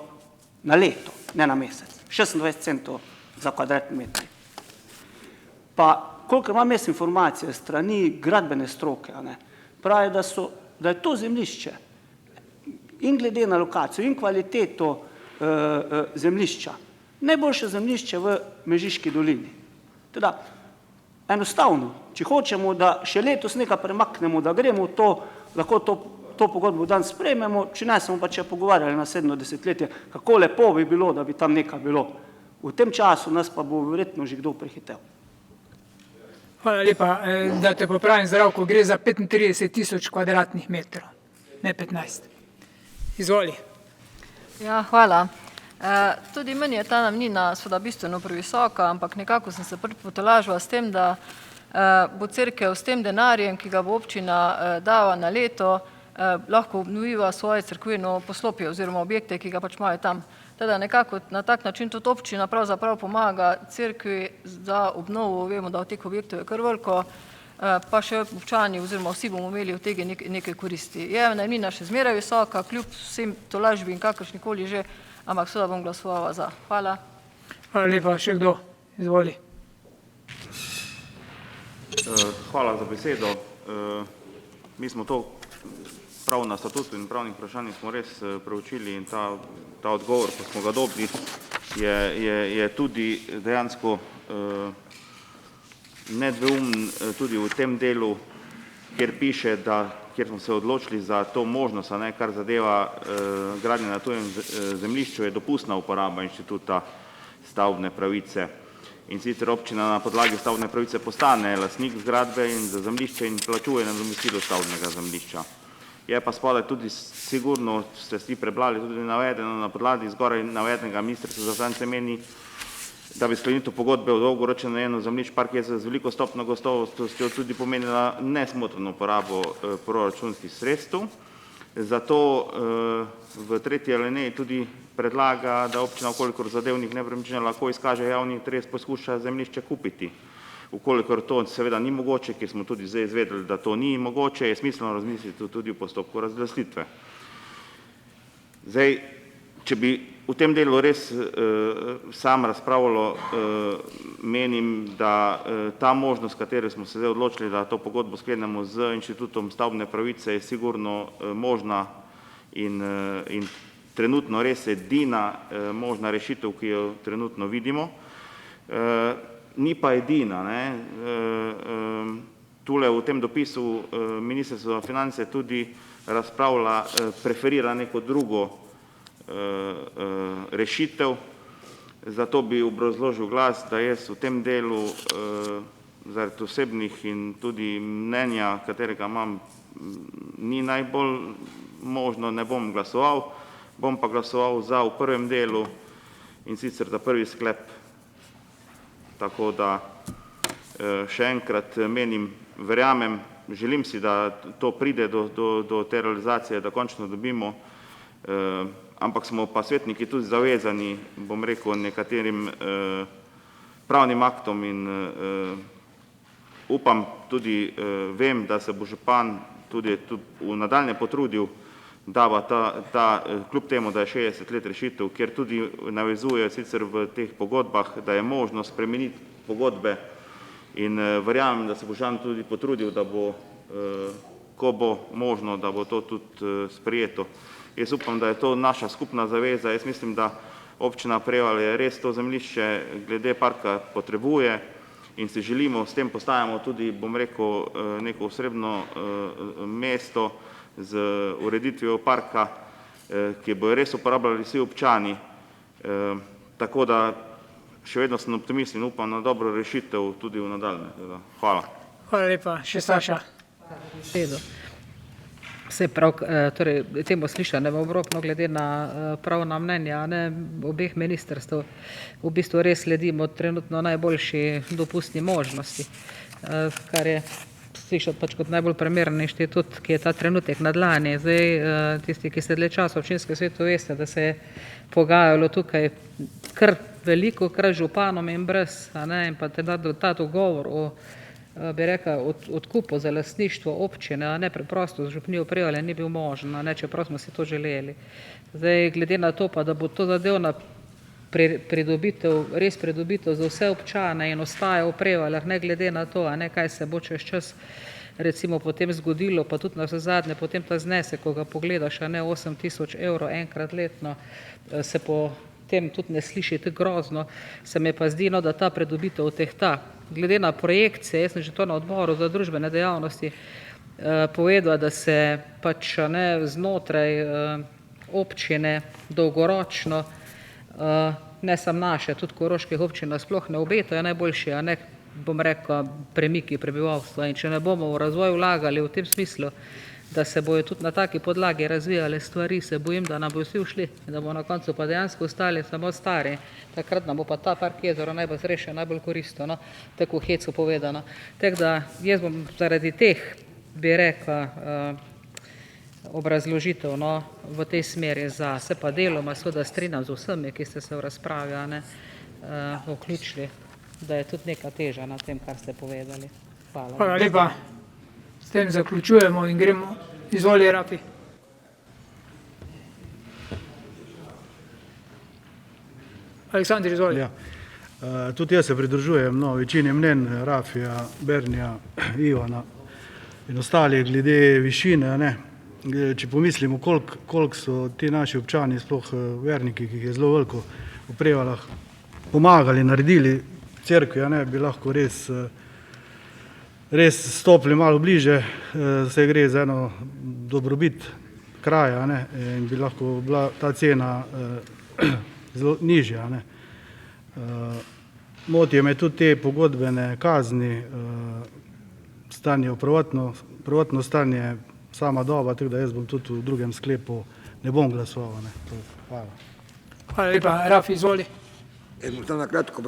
na leto, ne na mesec. 26 centov za kvadratni metr. Pa koliko imam jaz informacije strani gradbene stroke, pravi, da je to zemljišče in glede na lokacijo in kvaliteto zemljišča najboljše zemljišče v Mežiški dolini. Teda, enostavno, če hočemo, da še letos nekaj premaknemo, da gremo to, lahko to pogodbo dan sprejmemo, če ne smo pa če pogovarjali na 7. desetletje, kako lepo bi bilo, da bi tam nekaj bilo. V tem času nas pa bo verjetno že kdo prehitel. Hvala lepa, da te popravim, Zdravko, gre za 35 000 kvadratnih metrov, ne 15. Izvoli. Ja, hvala. Tudi meni je ta najemnina seveda bistveno previsoka, ampak nekako sem se potolažila s tem, da bo cerkev s tem denarjem, ki ga bo občina dala na leto, lahko obnoviva svoje cerkveno poslopje oziroma objekte, ki ga pač imajo tam. Teda nekako na tak način tudi občina pravzaprav pomaga cerkvi za obnovo, vemo, da od teh objektov je kar veliko, pa še občani oziroma vsi bomo imeli od tega nekaj koristi. Je najemnina še zmeraj visoka, kljub vsem tolažbi in kakršnikoli že, ampak seveda bom glasovala za. Hvala. Hvala lepa. Še kdo? Izvoli. Hvala za besedo. Mi smo to prav na statutu in pravnih vprašanjih smo res preučili in ta odgovor, ko smo ga dobili, je tudi dejansko nedvoumen tudi v tem delu, kjer piše, kjer smo se odločili za to možnost, kar zadeva gradnje na tujem zemljišču, je dopustna uporaba inštituta stavbne pravice. In sicer občina na podlagi stavbne pravice postane lastnik zgradbe in za zemljišče in plačuje nadomestilo stavbnega zemljišča. Je pa spodaj tudi sigurno, ste vsi prebrali, tudi navedeno na podlagi zgoraj navedenega Ministrstva za finance meni, da bi sklenitev pogodbe o dolgoročnem najemu zemljišč Park Jeze z veliko stopnjo gostovostjo tudi pomenila nesmotrno uporabo proračunskih sredstev. Zato v tretji alineji tudi predlaga, da občina, kolikor zadevnih nepremičnin lahko izkaže javni interes, poskuša zemljišče kupiti. Ukolikor to seveda ni mogoče, ker smo tudi zdaj izvedeli, da to ni mogoče, je smiselno razmisliti tudi v postopku razglasitve. Zdaj, če bi v tem delu res sam razpravljalo, menim, da ta možnost, katero smo se zdaj odločili, da to pogodbo sklenemo z inštitutom stavbne pravice, je sigurno možna in trenutno res edina možna rešitev, ki jo trenutno vidimo. Ni pa edina. Tule v tem dopisu Ministrstvo za finance tudi razpravlja, preferira neko drugo rešitev, zato bi obrazložil glas, da jaz v tem delu zaradi osebnih in tudi mnenja, katerega imam, ni najbolj možno, ne bom glasoval, bom pa glasoval za v prvem delu in sicer za prvi sklep. Tako da še enkrat menim, verjamem, želim si, da to pride do te realizacije, da končno dobimo, ampak smo pa svetniki tudi zavezani, bom rekel, nekaterim pravnim aktom in upam tudi, vem, da se bo župan tudi v nadaljnje potrudil, da bo kljub temu, da je 60 let rešitev, kjer tudi navezuje sicer v teh pogodbah, da je možno spremeniti pogodbe in verjamem, da se bo župan tudi potrudil, da bo, ko bo možno, da bo to tudi sprejeto. Jaz upam, da je to naša skupna zaveza. Jaz mislim, da občina Prevalje res to zemljišče glede parka potrebuje in si želimo, s tem postajamo tudi, bom rekel, neko osrednjo mesto z ureditvijo parka, ki bojo res uporabljali vsi občani. Tako da še vedno sem optimist in upam na dobro rešitev tudi v nadaljnje. Hvala. Hvala lepa. Še Saša. Vse prav, torej, temu slišanje obrobno glede na pravna mnenja obeh ministrstv, v bistvu res sledimo trenutno najboljši dopustni možnosti, kar je slišati pač kot najbolj primeren inštitut, ki je ta trenutek na dlani. Zdaj, tisti, ki ste dlje časa v občinskem svetu, veste, da se je pogajalo tukaj kar veliko, krat županom in brez, in pa ta dogovor o, bi rekel, odkupu za lastništvo občine, preprosto z župnijo Prevalje ni bil možen, čeprav smo si to želeli. Zdaj, glede na to pa, da bo to zadevna res pridobitev za vse občane in ostaja v Prevaljah, ne glede na to, kaj se bo čez čas recimo potem zgodilo, pa tudi na vse zadnje, potem ta znesek, ko ga pogledaš, 8.000 evrov enkrat letno, se potem tudi ne sliši tako grozno, se mi pa zdi, da ta pridobitev tehta. Glede na projekcije, jaz sem že to na odboru za družbene dejavnosti povedala, da se pač znotraj občine dolgoročno, ne samo naše, tudi koroških občin sploh ne obetajo najboljši, bom rekel, premiki prebivalstva. In če ne bomo v razvoj vlagali v tem smislu, da se bojo tudi na taki podlagi razvijale stvari, se bojim, da nam bo vsi ušli in da bo na koncu pa dejansko ostali samo stari. Takrat nam bo pa ta park jezero najbolj zrešen, najbolj koristil, no? Tako v hecu povedano. Tako da jaz bom zaradi teh, bi rekla, obrazložitev, no, v tej smeri za, se pa deloma seveda strinjam z vsemi, ki ste se v razpravi, vključili, da je tudi neka teža na tem, kar ste povedali. Hvala. Hvala lepa. S tem zaključujemo in gremo. Izvoli, Rafi. Aleksandr, izvoli. Ja. Tudi jaz se pridružujem večini mnen Rafija, Bernija, Ivana in ostalih glede višine. Če pomislimo, koliko so ti naši občani, sploh verniki, ki jih je zelo veliko v Prevaljah, pomagali, naredili cerkvi, bi lahko res stopili malo bliže, se gre za eno dobrobit kraja in bi lahko bila ta cena zelo nižja. Motijo me tudi te pogodbene kazni, stanje v prvotno stanje, sama doba, tako da jaz bom tudi v drugem sklepu ne bom glasoval. Hvala. Hvala lepa. Rafi, izvoli. Jaz bom samo na kratko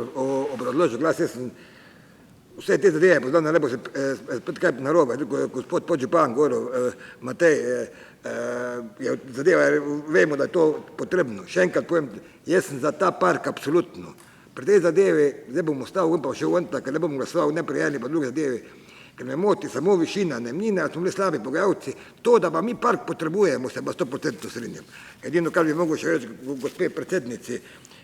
obrazložil glas. Jaz sem vse te zadeve poznal, ne bo se spet kaj narobe. Gospod podžupan govoril, Matej, zadeva, vemo, da je to potrebno. Še enkrat povem, jaz sem za ta park absolutno. Pri tej zadevi, zdaj bom ostal, pa še uvanta, ker ne bom glasoval ne pri eni, pa druge zadevi, ker me moti samo višina, najemnine, smo bili slabi pogajalci. To, da pa mi park potrebujemo, se pa 100% strinjam. Edino, kar bi mogel še reči gospe predsednici,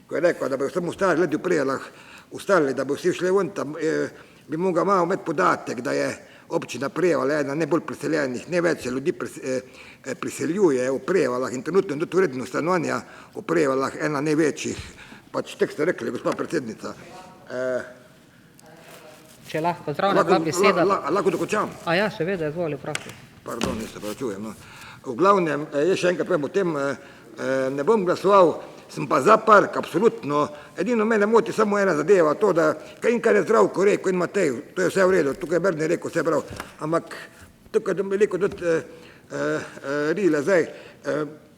ko je rekla, da bi samo ostali ljudi v Prevaljah, ostali, da bi vsi šli ven, tam bi mogel malo imeti podatek, da je občina Prevalje ena najbolj priseljenih, največ ljudi priseljuje v Prevaljah in trenutno tudi uredno stanovanja v Prevaljah ena največjih. Pač tek ste rekli, gospa predsednica. Če lahko zdravna dva beseda. Lahko dokončam? Ja, seveda, izvoli, prosim. Pardon, se pravičujem. V glavnem, jaz še enkrat povem o tem, ne bom glasoval, sem pa za park, absolutno. Edino mene moti samo ena zadeva, to, da kar je Zdravko rekel in Matej, to je vse v redu, tukaj je Berni rekel, vse prav. Ampak tukaj bi rekel tudi Rile, zdaj,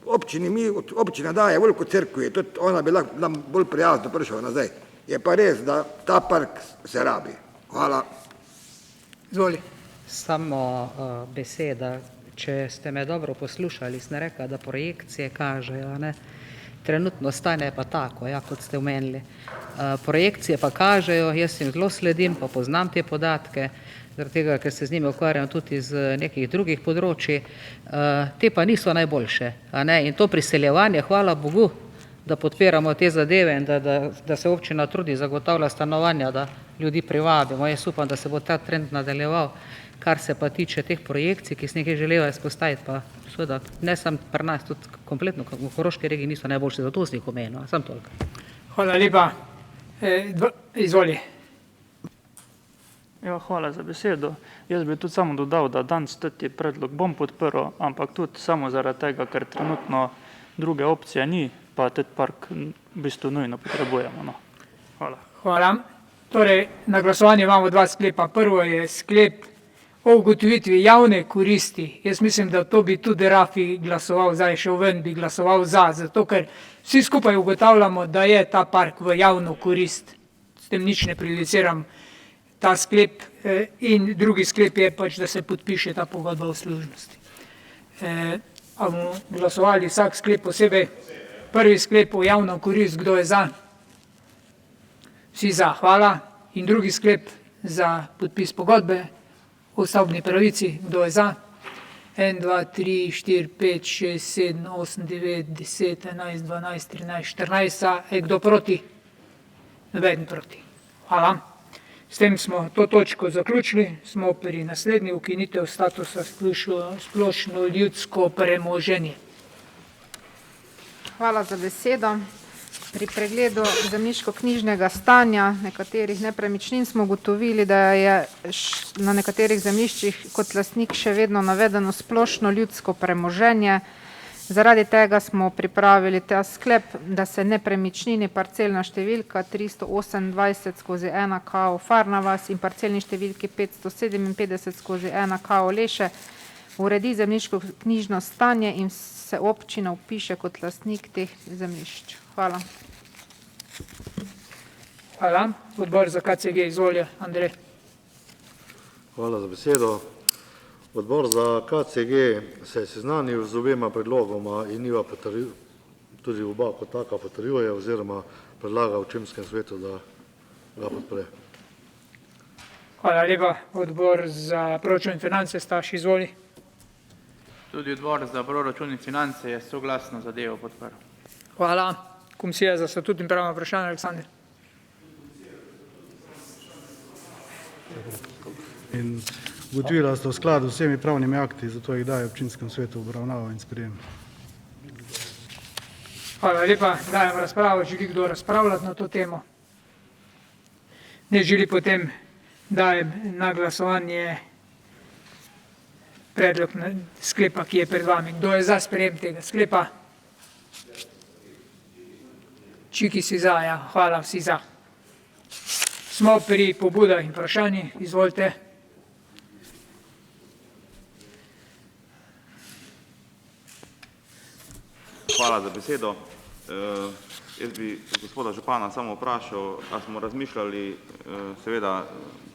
občina daje veliko cerkvi, tudi ona bi lahko nam bolj prijazno prišla nazaj. Je pa res, da ta park se rabi. Hvala. Izvoli. Samo beseda, če ste me dobro poslušali, sem rekla, da projekcije kažejo, trenutno stanje je pa tako, kot ste omenili. Projekcije pa kažejo, jaz jim zelo sledim, pa poznam te podatke, zaradi tega, ker se z njimi ukvarjam tudi iz nekih drugih področji, te pa niso najboljše. In to priseljevanje, hvala Bogu, da podpiramo te zadeve in da se občina trudi zagotavlja stanovanja, da ljudi privabimo. Jaz upam, da se bo ta trend nadaljeval, kar se pa tiče teh projekcij, ki sem jih želela izpostaviti, pa seveda ne samo pri nas, tudi kompletno v Koroški regiji niso najboljše, zato sem jih omenil, samo toliko. Hvala lepa. Izvoli. Ja, hvala za besedo. Jaz bi tudi samo dodal, da danes tudi predlog bom podprl, ampak tudi samo zaradi tega, ker trenutno druge opcije ni, pa tudi park v bistvu nujno potrebujemo. Hvala. Hvala. Torej, na glasovanje imamo dva sklepa. Prvo je sklep o ugotovitvi javne koristi. Jaz mislim, da to bi tudi Rafi glasoval, zdaj šel ven, bi glasoval za, zato ker vsi skupaj ugotavljamo, da je ta park v javno korist. S tem nič ne prejudiciram ta sklep in drugi sklep je pač, da se podpiše ta pogodba o služnosti. A bomo glasovali vsak sklep posebej? Prvi sklep o javno korist, kdo je za? Vsi za, hvala. In drugi sklep za podpis pogodbe o stavbni pravici, kdo je za? 1, 2, 3, 4, 5, 6, 7, 8, 9, 10, 11, 12, 13, 14 za. Kdo proti? Noben proti. Hvala. S tem smo to točko zaključili, smo pri naslednji ukinitev statusa splošno ljudsko premoženje. Hvala za besedo. Pri pregledu zemljiško-knjižnega stanja nekaterih nepremičnin smo ugotovili, da je na nekaterih zemljiščih kot lastnik še vedno navedeno splošno ljudsko premoženje. Zaradi tega smo pripravili ta sklep, da se nepremičnini parcelna številka 328/1 KO Farna vas in parcelni številki 557/1 KO Leše uredi zemljiško-knjižno stanje in se občina vpiše kot lastnik teh zemljišč. Hvala. Hvala. Odbor za KCG, izvolja, Andrej. Hvala za besedo. Odbor za KCG se je seznanil z obema predlogoma in njima tudi oba kot taka potrjuje oziroma predlaga občinskem svetu, da ga podpre. Hvala lepa. Odbor za proračun in finance, Staš, izvoli. Tudi odbor za proračun in finance je soglasno zadevo podprl. Hvala. Komisija za statut in pravno vprašanje, Aleksandr. In ugotovila sta v skladu z vsemi pravnimi akti, zato jih daje občinskem svetu obravnavo in sprejem. Hvala lepa. Dajem razpravo. Želi kdo razpravljati na to temo? Ne želi, potem dajem na glasovanje predlog sklepa, ki je pred vami. Kdo je za sprejem tega sklepa? Čiki si za, ja. Hvala, vsi za. Smo pri pobudah in vprašanjih. Izvolite. Hvala za besedo. Jaz bi gospoda župana samo vprašal, a smo razmišljali, seveda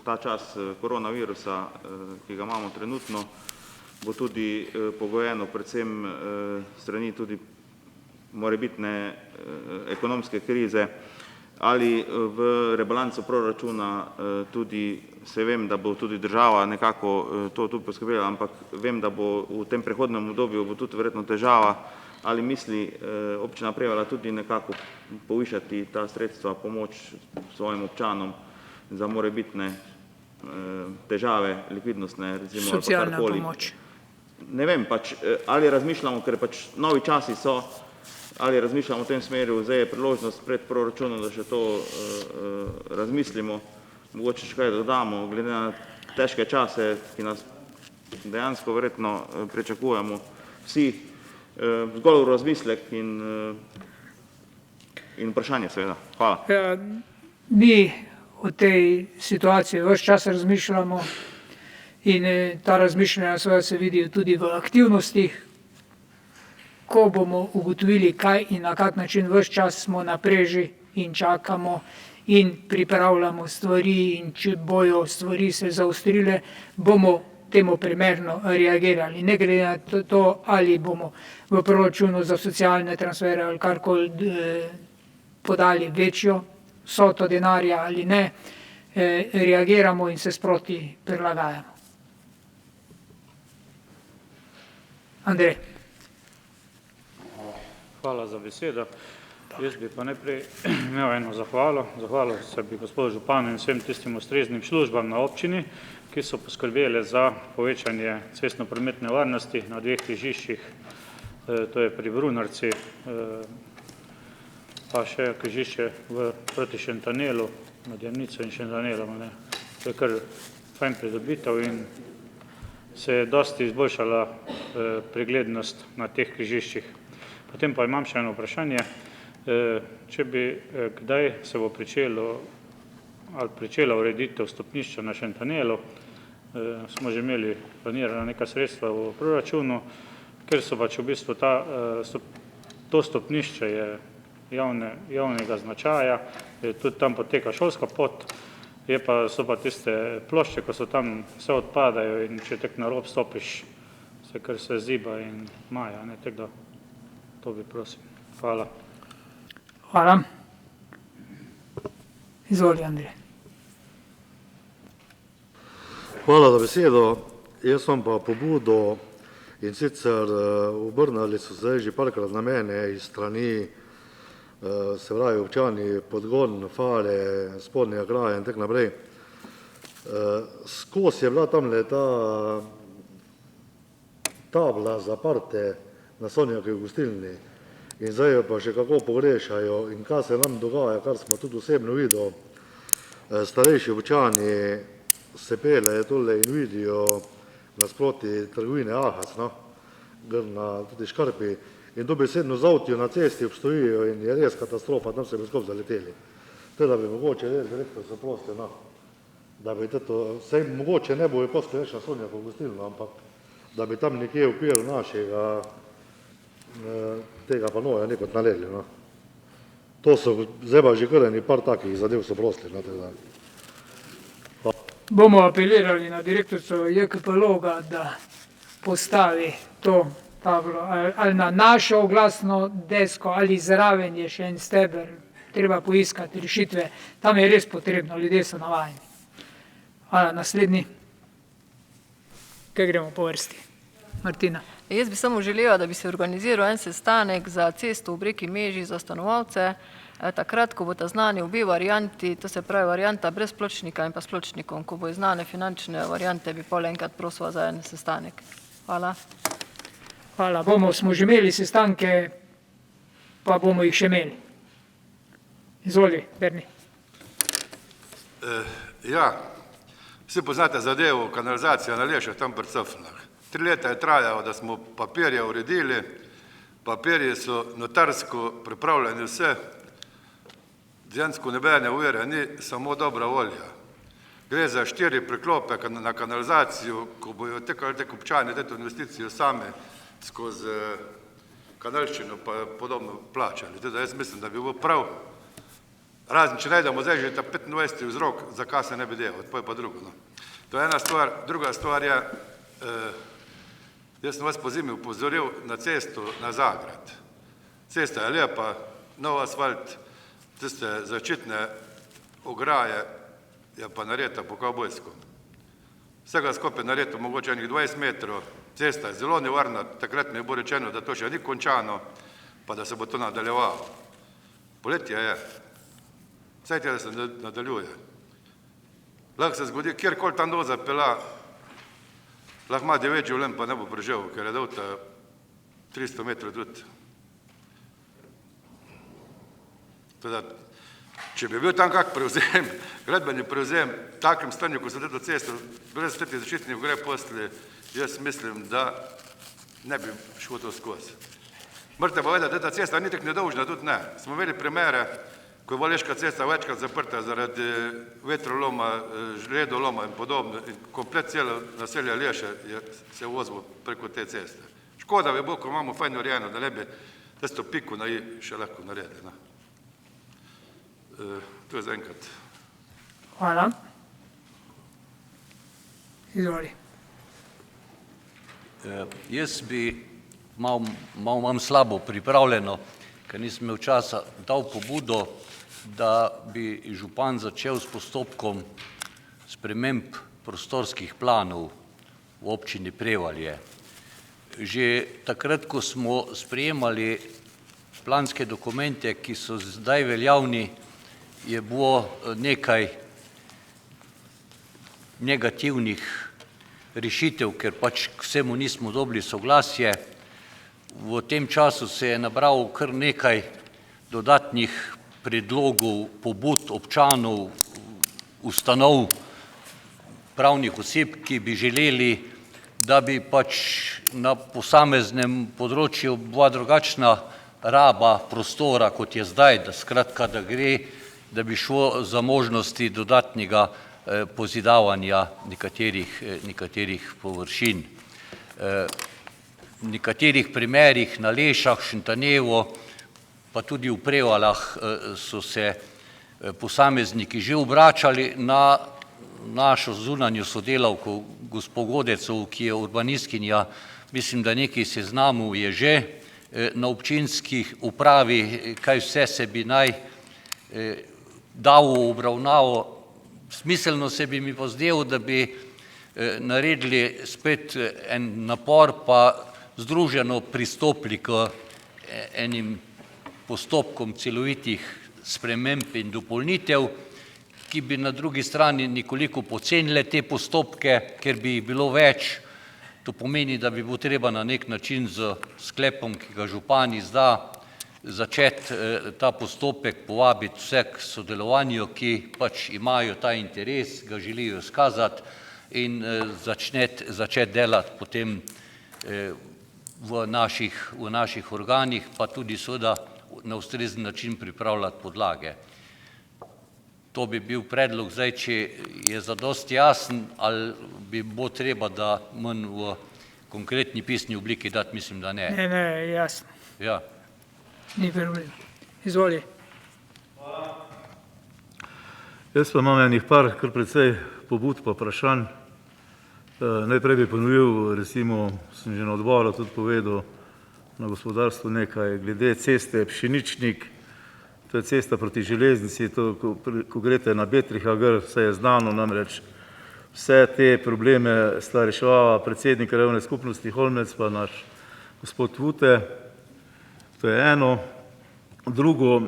ta čas koronavirusa, ki ga imamo trenutno, bo tudi pogojeno predvsem strani tudi morebitne ekonomske krize, ali v rebalansu proračuna tudi se vem, da bo tudi država nekako to tudi poskrbela, ampak vem, da bo v tem prehodnem obdobju bo tudi verjetno težava, ali misli občina Prevalja tudi nekako povišati ta sredstva, pomoč svojim občanom za morebitne težave, likvidnostne, recimo, socialna pomoč. Ne vem, pač, ali razmišljamo, ker pač novi časi so, ali razmišljamo v tem smeru, zdaj je priložnost pred proračunom, da še to razmislimo, mogoče še kaj dodamo, glede na težke čase, ki nas dejansko verjetno pričakujemo vsi, zgolj v razmislek in vprašanje seveda. Hvala. Mi o tej situaciji vse čas razmišljamo in ta razmišljanja seveda se vidijo tudi v aktivnostih, ko bomo ugotovili, kaj in na kak način vse čas smo na preži in čakamo in pripravljamo stvari, in če bojo stvari se zaostrile, bomo temu primerno reagirali. Ne glede na to, ali bomo v proračunu za socialne transfere ali karkoli podali večjo vsoto denarja ali ne, reagiramo in se sproti prilagajamo. Andrej. Hvala za besedo. Jaz bi pa najprej imel eno zahvalo. Zahvalo se bi gospodu županu in vsem tistim ustreznim službam na občini, ki so poskrbeli za povečanje cestno-prometne varnosti na dveh križiščih, to je pri Brunarci, pa še križišče proti Šentanelu, med Jamnico in Šentanelom. To je kar fajn pridobitev in se je dosti izboljšala preglednost na teh križiščih. Potem pa imam še eno vprašanje, če bi kdaj se bo pričela ureditev stopnišča na Šentanelu, smo že imeli planirana neka sredstva v proračunu, ker so pač v bistvu to stopnišče je javnega značaja, tudi tam poteka šolska pot, so pa tiste plošče, ko so tam vse odpadajo in če tek na rob stopiš, se kar se ziba in maja, tako da to bi prosim. Hvala. Hvala. Izvoli, Andrej. Hvala za besedo. Jaz sem pa pobudo in sicer obrnili so se že parkrat na mene iz strani, se pravi občani Podgorn, Fale, Spodnjega kraja in tako naprej. Skozi je bila tamle ta tabla za parte na Sonjakovi gostilni in zdaj jo pa še kako pogrešajo in kaj se nam dogaja, kar smo tudi osebno videli, starejši občani se pelejo tole in vidijo nasproti trgovine Ahas, na tudi Škarpi, in dobesedno z avtijo na cesti obstojijo in je res katastrofa, tam se bi skop zaleteli. Teda bi mogoče res direktor se prosti, da bi to, sej mogoče ne bojo poskli več na Sonjakovo gostilno, da bi tam nekje v okviru našega tega panoja nekot naredili. No. To so zdaj pa že kar par takih zadev so prosili. No, Bomo apelirali na direktorico JKP-loga, da postavi to tablo ali na našo oglasno desko ali zraven je še en steber. Treba poiskati rešitve. Tam je res potrebno, ljudje so navajeni. Hvala, naslednji. Kaj gremo po vrsti? Martina. Jaz bi samo želela, da bi se organiziral en sestanek za cesto v Breki Meži za stanovalce. Takrat, ko bo ta znani obe varianti, to se pravi varianta brez pločnika in pa s pločnikom, ko bo znane finančne variante, bi pol enkrat prosila za en sestanek. Hvala. Hvala. Smo že imeli sestanke, pa bomo jih še imeli. Izvoli, Berni. Ja, vsi poznate zadevo kanalizacija na Lešah, tam pri Cofnah. 3 leta je trajalo, da smo papirje uredili, papirji so notarsko pripravljeni vse, dejansko nobene ovire, ni samo dobra volja. Gre za 4 priklope na kanalizacijo, ko bojo tekali občani to investicijo same skozi kanalščino pa podobno plačali. Teda jaz mislim, da bi bilo prav, razen če najdemo zdaj že ta 25. vzrok, zakaj se ne bi delal, to je pa drugo. No. To je ena stvar, druga stvar je, jaz sem vas po zimi upozoril na cesto na Zagrad. Cesta je lepa, nov asfalt, tiste zaščitne ograje je pa narejena po kavbojsko. Vsega skupaj narejeno mogoče enih 20 metrov, cesta je zelo nevarna, takrat mi je bilo rečeno, da to še ni končano, pa da se bo to nadaljevalo. Poletje je, vsaj tega se nadaljuje. Lahko se zgodi, kjerkoli tam dol zapela, lahko ima 9 življenj, pa ne bo preživel, ker je dal ta 300 metrov tudi. Teda, če bi bil tam kak prevzem, gradbeni prevzem, takem stanju, ko so to cesto, brez tretjih zaščitnih ograj posli, jaz mislim, da ne bi šlo to skozi. Morate pa vedeti, da ta cesta ni tako nedolžna, tudi ne. Smo imeli primere, ko je bila Leška cesta večkrat zaprta zaradi vetroloma, žledoloma in podobno, in komplet celo naselja Leše se vozilo preko te ceste. Škoda bi bilo, ko imamo fajn urejeno, da ne bi tisto piko na i še lahko naredili. No. To je zaenkrat. Hvala. Izvoli. Jaz bi malo imam slabo pripravljeno, ker nisem imel časa, dal pobudo, da bi župan začel s postopkom sprememb prostorskih planov v občini Prevalje. Že takrat, ko smo sprejemali planske dokumente, ki so zdaj veljavni, je bilo nekaj negativnih rešitev, ker pač k vsemu nismo dobili soglasje. V tem času se je nabralo kar nekaj dodatnih predlogov, pobud občanov, ustanov, pravnih oseb, ki bi želeli, da bi pač na posameznem področju bila drugačna raba prostora, kot je zdaj, da skratka, da gre, da bi šlo za možnosti dodatnega pozidavanja nekaterih površin. V nekaterih primerih na Lešah, Šentanjevu, pa tudi v Prevaljah so se posamezniki že obračali na našo zunanjo sodelavko, gospo Godecovo, ki je urbanistkinja, mislim, da nekaj seznamov je že na občinskih upravi, kaj vse se bi naj dalo v obravnavo. Smiselno se bi mi pa zdelo, da bi naredili spet en napor, pa združeno pristopili k enim postopkom celovitih sprememb in dopolnitev, ki bi na drugi strani nekoliko pocenile te postopke, ker bi jih bilo več. To pomeni, da bi bilo treba na nek način z sklepom, ki ga župan izda, začeti ta postopek, povabiti vse k sodelovanju, ki pač imajo ta interes, ga želijo izkazati in začeti delati potem v naših organih, pa tudi seveda na ustrezen način pripravljati podlage. To bi bil predlog, zdaj, če je zadosti jasen, ali bi bilo treba, da manj v konkretni pisni obliki dati, mislim, da ne. Ne, jasno. Ja. Ni problem. Izvoli. Jaz pa imam enih par kar precej pobud pa vprašanj. Najprej bi ponovil, recimo, sem že na odboru tudi povedal, na gospodarstvu nekaj, glede ceste Pšeničnik, to je cesta proti železnici, to, ko greste na Betriha gor, vse je znano, namreč vse te probleme sta reševala predsednik krajevne skupnosti Holmec pa naš gospod Vute, to je eno. Drugo,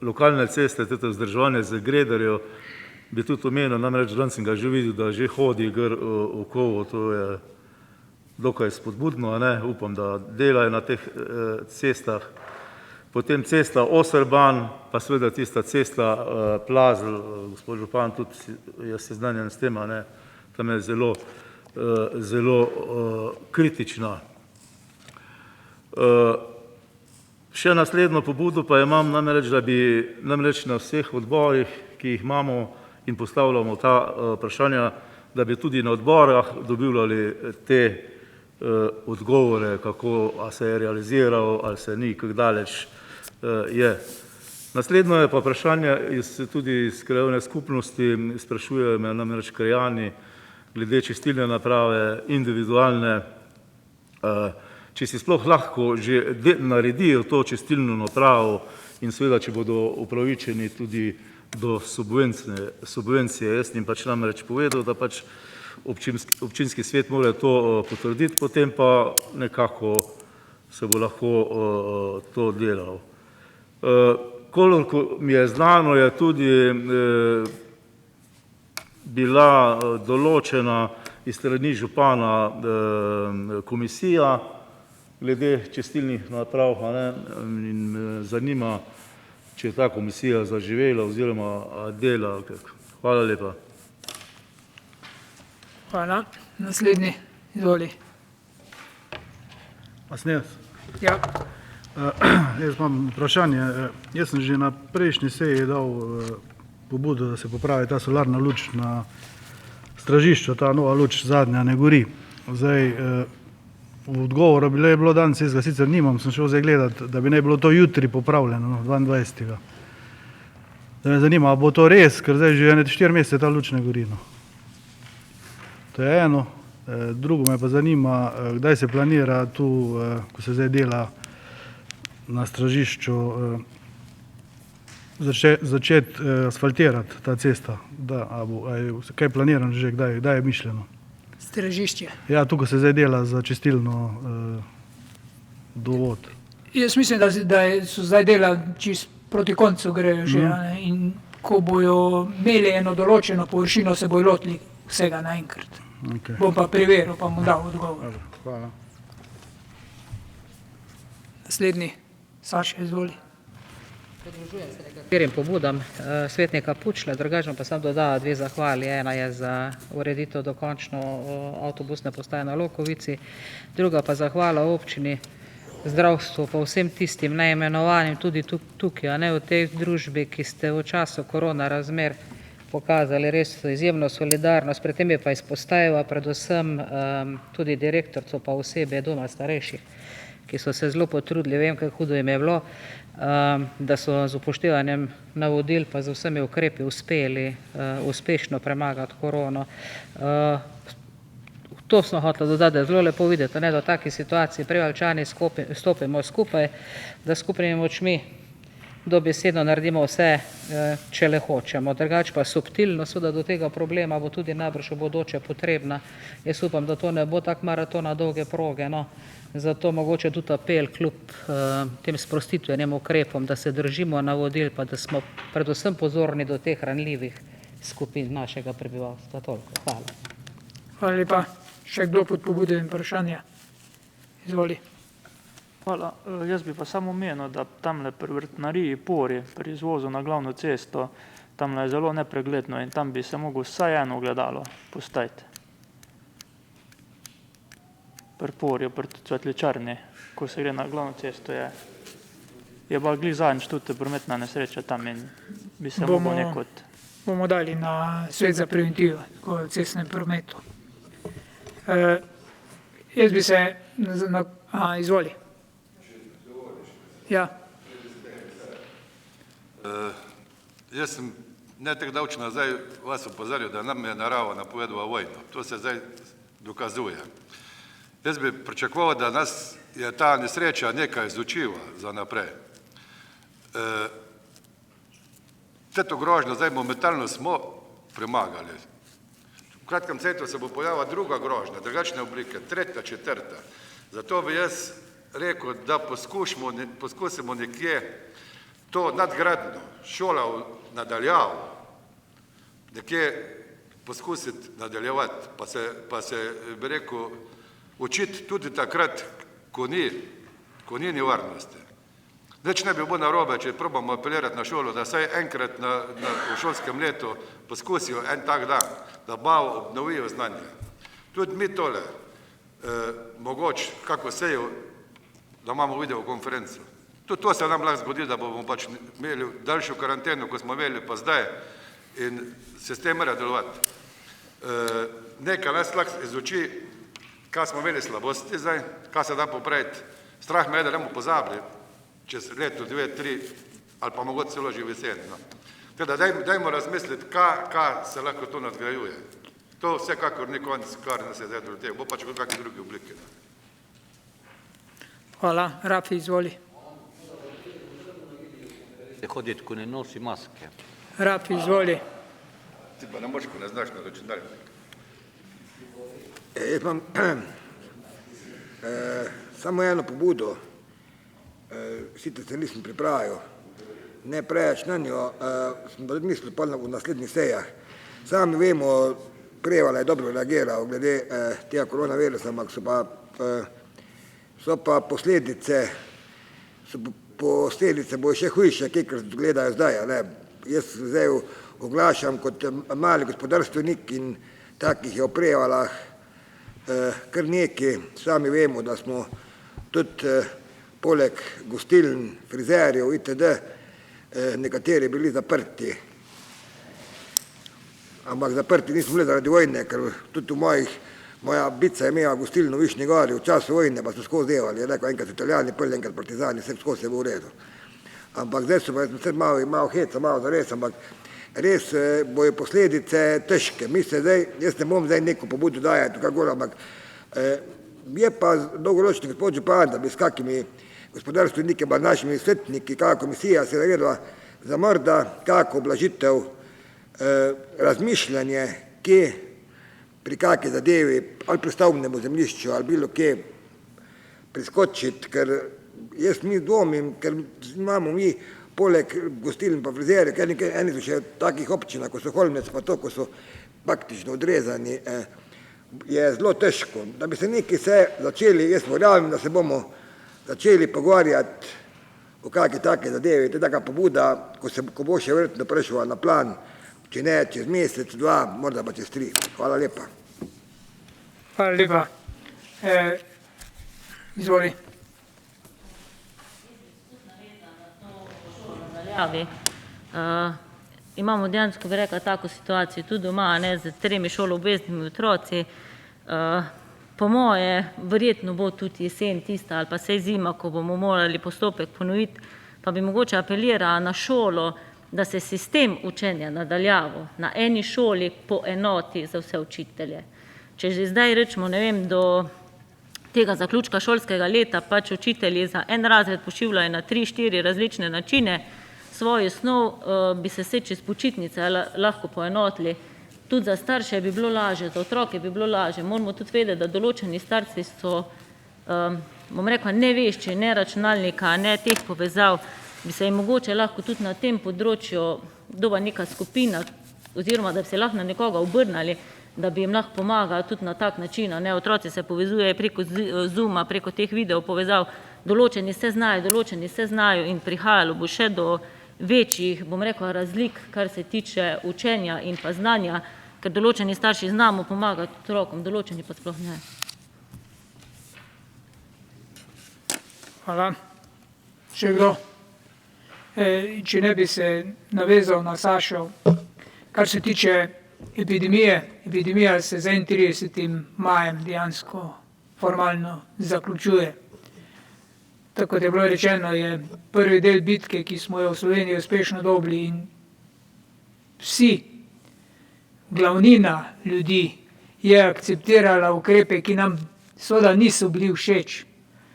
lokalne ceste, tudi vzdrževanje z Gredarjo, bi tudi omenil, namreč danes sem ga že videl, da že hodi gor okolo, to je dokaj spodbudno, ne? Upam, da delajo na teh cestah. Potem cesta Oserban, pa seveda tista cesta Plazl, gospod župan, tudi jaz seznanjen s tem, ne? Tam je zelo kritična. Še naslednjo pobudo pa imam, namreč, da bi namreč na vseh odborih, ki jih imamo in postavljamo ta vprašanja, da bi tudi na odborah dobivali te odgovore, kako a se je realiziral, ali se ni, kako daleč je. Naslednjo je pa vprašanje tudi iz krajevne skupnosti, sprašujejo me namreč krajani glede čistilne naprave, individualne, če si sploh lahko že naredijo to čistilno napravo in seveda, če bodo upravičeni tudi do subvencije. Jaz jim pač namreč povedal, da pač občinski svet mora to potrditi, potem pa nekako se bo lahko to delalo. Koliko mi je znano, je tudi bila določena iz strani župana komisija glede čistilnih naprav, in me zanima, če je ta komisija zaživela oziroma dela. Hvala lepa. Hvala. Naslednji, izvoli. A sem jaz? Ja. Jaz imam vprašanje. Jaz sem že na prejšnji seji dal pobudo, da se popravi ta solarna luč na stražišču, ta nova luč zadnja ne gori. Zdaj, v odgovoru bi bilo danes, jaz ga sicer nimam, sem šel zdaj gledati, da bi naj bilo to jutri popravljeno, 22. Da me zanima, bo to res, ker zdaj že 4 mesece ta luč ne gori. To je eno. Drugo me pa zanima, kdaj se planira tu, ko se zdaj dela na stražišču, začeti asfaltirati ta cesta. Kaj je planirano že, kdaj je mišljeno? Stražišče. Ja, tukaj se zdaj dela za čistilno dovod. Jaz mislim, da so zdaj dela čist proti koncu grejo že, in ko bojo imeli eno določeno površino, se bojo lotili vsega naenkrat. Okay. Bom pa preveril, pa mu dal odgovor. Hvala. Naslednji, Saša, izvoli. Pridružujem se nekaterim pobudam svetnika Pučla, drugačno pa sam dodala 2 zahvali. Ena je za ureditev dokončno avtobusne postaje na Lokovici, druga pa zahvala občini, zdravstvu, pa vsem tistim neimenovanim tudi tukaj, v tej družbi, ki ste v času korona razmer pokazali res izjemno solidarnost, pri tem je pa izpostavila predvsem tudi direktorco pa osebe doma starejših, ki so se zelo potrudili, vem, kako hudo jim je bilo, da so z upoštevanjem navodil pa z vsemi ukrepi uspeli uspešno premagati korono. To smo hoteli dodati, da je zelo lepo videti, da v taki situaciji Prevaljčani stopimo skupaj, da skupnimi močmi dobesedno naredimo vse, če le hočemo. Drugače pa subtilno, seveda do tega problema bo tudi najbrž v bodoče potrebna. Jaz upam, da to ne bo tak maraton na dolge proge, zato mogoče tudi apel kljub tem sprostitvenim ukrepom, da se držimo navodil, pa da smo predvsem pozorni do teh ranljivih skupin našega prebivalstva. Toliko. Hvala. Hvala lepa. Še kdo pod pobudo in vprašanja? Izvoli. Hvala. Jaz bi pa samo omenil, da tamle pri vrtnariji Pori, pri izvozu na glavno cesto, tamle je zelo nepregledno in tam bi se mogel vsaj eno ogledalo postaviti. Pri Porju, pri Cvetličarni, ko se gre na glavno cesto, je pa glih zadnjič tudi prometna nesreča tam in bi se mogel nekot. Bomo dali na svet za preventivo v cestnem prometu. Jaz bi se... izvoli. Ja. Jaz sem ne tako davč nazaj vas opozoril, da nam je narava napovedala vojno. To se zdaj dokazuje. Jaz bi pričakoval, da nas je ta nesreča nekaj izučiva za naprej. Teto grožnjo zdaj momentalno smo premagali. V kratkem cajtu se bo pojavila druga grožnja, drugačne oblike, tretja, četrta. Zato bi jaz rekel, da poskusimo nekje to nadgradno šola nadaljavo, nekje poskusiti nadaljevati, pa se bi rekel, učiti tudi takrat, ko ni nevarnosti. Nič ne bi bilo narobe, če probamo apelirati na šolo, da saj enkrat v šolskem letu poskusijo en tak dan, da malo obnovijo znanje. Tudi mi tole, mogoče kako sejo, da imamo videokonferenco. Tudi to se nam lahko zgodi, da bomo pač imeli daljšo karanteno, ko smo imeli pa zdaj, in sistem mora delovati. Nekaj nas lahko izuči, kaj smo imeli slabosti zdaj, kaj se da popraviti. Strah me je, da ne bomo pozabili čez leto, 2, 3, ali pa mogoče celo že v jeseni. Teda dajmo razmisliti, kaj se lahko to nadgrajuje. To vsekakor ni konec, kar nas je zdaj doletel, bo pač v kakšni drugi obliki. Hvala. Rafi, izvoli. Hoditi, ko ne nosi maske. Rafi, izvoli. Ti pa ne moš, ko ne znaš na računalnik. Jaz imam samo eno pobudo, sicer se nisem pripravil, ne preveč na njo, sem pa mislil pa v naslednjih sejah. Sami vemo, Prevala je dobro reagiral glede tega koronavirusa, ampak so pa posledice bojo še hujše, kar gledajo zdaj. Jaz zdaj oglašam kot mali gospodarstvenik in takih je v Prevalah kar nekaj. Sami vemo, da smo tudi poleg gostiln, frizerjev itd. Nekateri bili zaprti. Ampak zaprti nismo bili zaradi vojne, ker tudi moja bica je imela gostilno v Višnji Gori v času vojne, pa so skozi delali. Je rekel, enkrat Italijani, prvi enkrat Partizani, vse skozi je v redu. Ampak zdaj so pa malo heca, malo zares, ampak res bojo posledice težke. Jaz ne bom zdaj neko pobudo dajati, ampak je pa dolgoročni gospod župan, da bi s kakimi gospodarstveniki, pa našimi svetniki, kakva komisija se naredila za morda kakvo oblažitev razmišljanje, kje pri kakej zadevi ali pri stavbnemu zemljišču ali bilo kje priskočiti, ker jaz mi dvomim, ker imamo mi poleg gostiln pa frizerjev, ker eni so še takih občinah, ko so Holmec, pa to, ko so praktično odrezani, je zelo težko. Da bi se nekaj začeli, jaz verjamem, da se bomo začeli pogovarjati o kakej take zadevi, to je taka pobuda, ko bo še verjetno prišla na plan, če ne, čez mesec, 2, morda pa čez 3. Hvala lepa. Hvala lepa. Izvoli. Imamo dejansko, bi rekla, tako situacijo tudi doma, z 3 šoloobveznimi otroci. Po moje, verjetno bo tudi jesen tista ali pa sej zima, ko bomo morali postopek ponoviti, pa bi mogoče apelirala na šolo, da se sistem učenja nadaljavo na eni šoli poenoti za vse učitelje. Če že zdaj rečemo, ne vem, do tega zaključka šolskega leta pač učitelji za en razred pošiljajo na 3-4 različne načine svojo snov, bi se čez počitnice lahko poenotili. Tudi za starše bi bilo lažje, za otroke bi bilo lažje. Moramo tudi vedeti, da določeni starci so, bom rekla, nevešči, ne računalnika, ne teh povezav, bi se jim mogoče lahko tudi na tem področju doba neka skupina, oziroma da bi se lahko na nekoga obrnali, da bi jim lahko pomagali tudi na tak način. Otroci se povezujejo preko Zooma, preko teh video povezav, določeni se znajo in prihajalo bo še do večjih, bom rekla, razlik, kar se tiče učenja in pa znanja, ker določeni starši znamo pomagati otrokom, določeni pa sploh ne. Hvala. Še kdo? Če ne bi se navezal na Sašo, kar se tiče epidemija se z 31. majem dejansko formalno zaključuje. Tako kot je bilo rečeno, je prvi del bitke, ki smo jo v Sloveniji uspešno dobili in vsi, glavnina ljudi je akceptirala ukrepe, ki nam seveda niso bili všeč,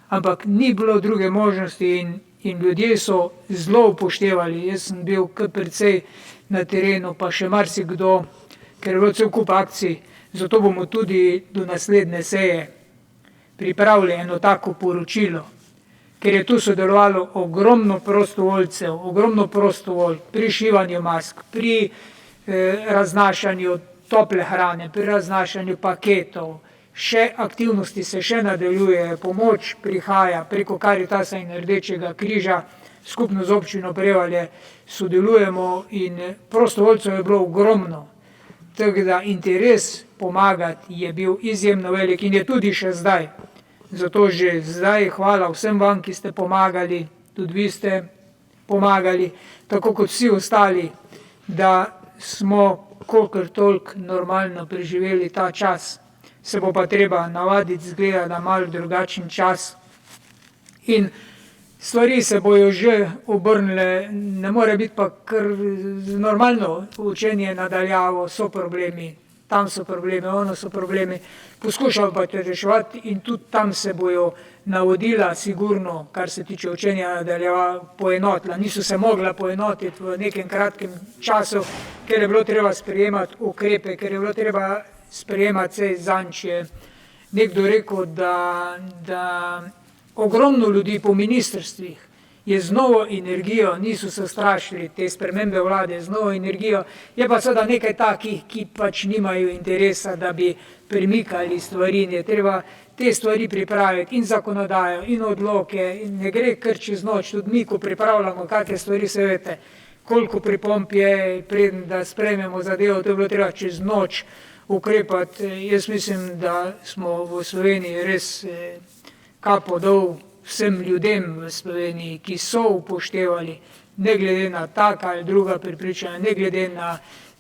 ampak ni bilo druge možnosti in ljudje so zelo upoštevali. Jaz sem bil kar precej na terenu, pa še marsikdo, ker je bilo cel kup akcij, zato bomo tudi do naslednje seje pripravili eno tako poročilo, ker je tu sodelovalo ogromno prostovoljk pri šivanju mask, pri raznašanju tople hrane, pri raznašanju paketov, še aktivnosti se še nadaljujejo, pomoč prihaja preko Karitasa in Rdečega križa, skupno z občino Prevalje sodelujemo in prostovoljcev je bilo ogromno. Tako da interes pomagati je bil izjemno velik in je tudi še zdaj. Zato že zdaj hvala vsem vam, ki ste pomagali, tudi vi ste pomagali, tako kot vsi ostali, da smo kolikor toliko normalno preživeli ta čas. Se bo pa treba navaditi, zgleda, da malo drugačen čas. In stvari se bojo že obrnile, ne more biti pa kar normalno učenje nadaljavo, so problemi, tam so problemi, ono so problemi. Poskušamo pa te reševati in tudi tam se bojo navodila sigurno, kar se tiče učenja nadaljava, poenotila. Niso se mogla poenotiti v nekem kratkem času, ker je bilo treba sprejemati ukrepe, ker je bilo treba sprejemati se zanč. Je nekdo rekel, da ogromno ljudi po ministrstvih je z novo energijo, niso se strašili te spremembe vlade, z novo energijo, je pa seveda nekaj takih, ki pač nimajo interesa, da bi premikali stvari, je treba te stvari pripraviti in zakonodajo in odloke in ne gre kar čez noč, tudi mi, ko pripravljamo kakšne stvari, se veste, koliko pripomp je, preden da sprejmemo zadevo, to je bilo treba čez noč ukrepati. Jaz mislim, da smo v Sloveniji res kapo dol vsem ljudem v Sloveniji, ki so upoštevali, ne glede na taka ali druga prepričanja, ne glede na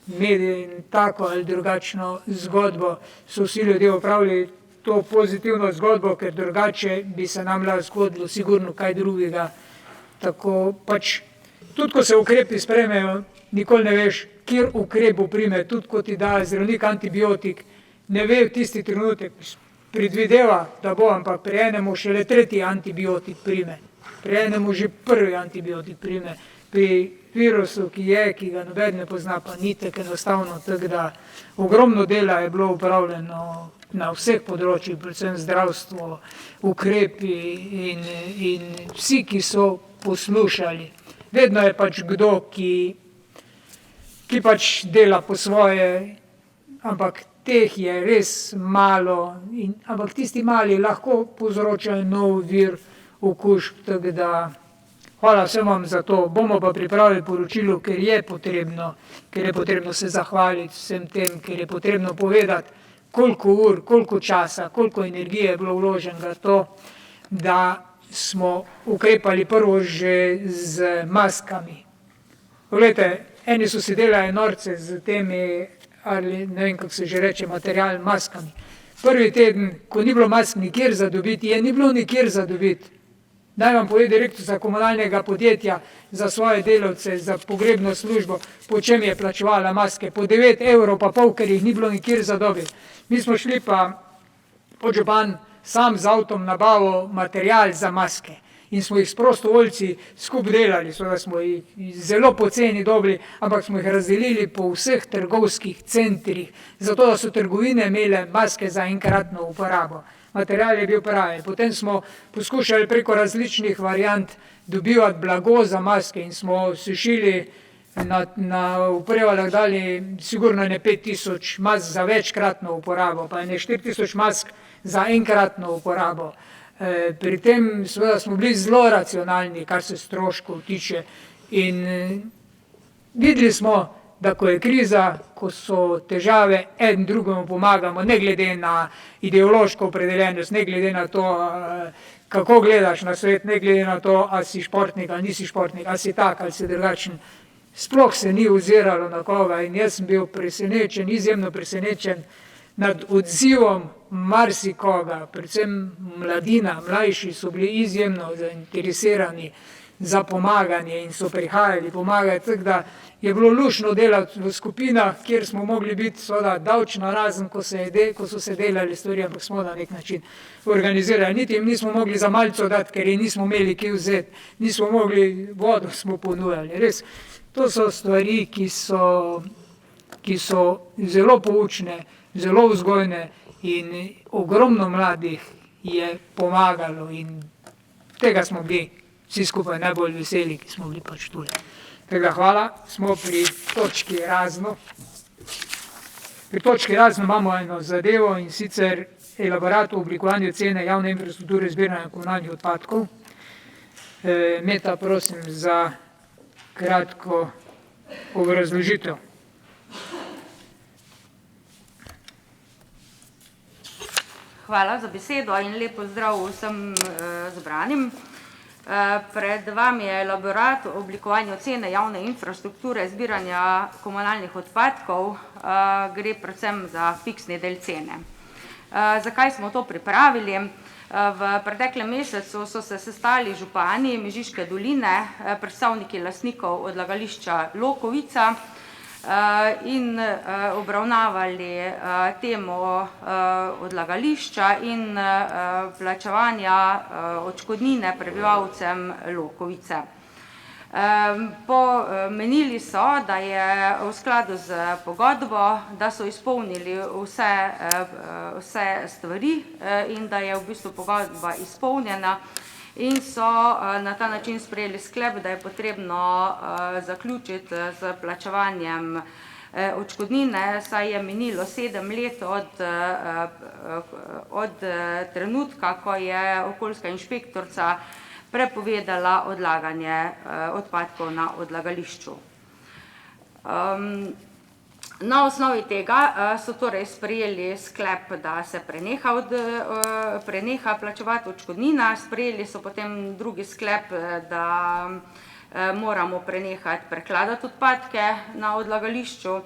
medije in tako ali drugačno zgodbo, so vsi ljudje opravili to pozitivno zgodbo, ker drugače bi se nam lahko zgodilo sigurno kaj drugega. Tako pač, tudi ko se ukrepi sprejmejo, nikoli ne veš, kjer ukrep bo prime, tudi ko ti da zdravnik antibiotik, ne ve v tisti trenutek, predvideva, da bo, ampak pri enemu šele tretji antibiotik prime, pri enemu že prvi antibiotik prime, pri virusu, ki ga noben ne pozna, pa ni tako enostavno, tako da ogromno dela je bilo upravljeno na vseh področjih, predvsem zdravstvo, ukrepi in vsi, ki so poslušali. Vedno je pač kdo, ki pač dela po svoje, ampak teh je res malo, ampak tisti mali lahko povzročajo nov vir okužb, tako da hvala vsem vam za to. Bomo pa pripravili poročilo, ker je potrebno se zahvaliti vsem tem, ker je potrebno povedati, koliko ur, koliko časa, koliko energije je bilo vloženega to, da smo ukrepali prvo že z maskami. Poglejte, eni so si delali norce z temi, ali ne vem, kako se že reče, material, maskami. Prvi teden, ko ni bilo mask nikjer za dobiti, ni bilo nikjer za dobiti. Naj vam pove direktorica komunalnega podjetja za svoje delavce, za pogrebno službo, po čem je plačevala maske, po 9,5 €, ker jih ni bilo nikjer za dobiti. Mi smo šli pa podžupan sam z avtom nabavil material za maske in smo jih s prostovoljci skupaj delali, da smo jih zelo poceni dobili, ampak smo jih razdelili po vseh trgovskih centrih, zato da so trgovine imele maske za enkratno uporabo. Material je bil pravi. Potem smo poskušali preko različnih variant dobivati blago za maske in smo sušili v Prevaljah dali sigurno 5,000 mask za večkratno uporabo, pa 4,000 mask za enkratno uporabo. Pri tem seveda smo bili zelo racionalni, kar se stroškov tiče, in videli smo, da ko je kriza, ko so težave, en drugemu pomagamo, ne glede na ideološko opredeljenost, ne glede na to, kako gledaš na svet, ne glede na to, ali si športnik ali nisi športnik, ali si tak ali si drugačen. Sploh se ni oziralo na koga in jaz sem bil presenečen, izjemno presenečen nad odzivom marsikoga, predvsem mladina, mlajši so bili izjemno zainteresirani za pomaganje in so prihajali pomagati, tako da je bilo lušno delati v skupinah, kjer smo mogli biti seveda davčno razen, ko so se delali stvari, ampak smo na nek način organizirali. Niti jim nismo mogli za malco dati, ker jim nismo imeli kje vzeti, nismo mogli, vodo smo ponujali. Res, to so stvari, ki so zelo poučne, zelo vzgojne in ogromno mladih je pomagalo in tega smo bili vsi skupaj najbolj veseli, ki smo bili pač tule. Tega hvala, smo pri točki razno. Pri točki razno imamo eno zadevo in sicer elaborat o oblikovanju cene javne infrastrukture zbiranja komunalnih odpadkov. Meta, prosim za kratko obrazložitev. Hvala za besedo in lep pozdrav vsem zbranim. Pred vami je elaborat o oblikovanju cene javne infrastrukture zbiranja komunalnih odpadkov. Gre predvsem za fiksni del cene. Zakaj smo to pripravili? V preteklem mesecu so se sestali župani Mežiške doline, predstavniki lastnikov odlagališča Lokovica in obravnavali temo odlagališča in plačevanja odškodnine prebivalcem Lokovice. Menili so, da je v skladu z pogodbo, da so izpolnili vse stvari in da je v bistvu pogodba izpolnjena in so na ta način sprejeli sklep, da je potrebno zaključiti z plačevanjem odškodnine, saj je minilo 7 let od trenutka, ko je okoljska inšpektorica prepovedala odlaganje odpadkov na odlagališču. Na osnovi tega so torej sprejeli sklep, da se preneha plačevati odškodnina, sprejeli so potem drugi sklep, da moramo prenehati prekladati odpadke na odlagališču,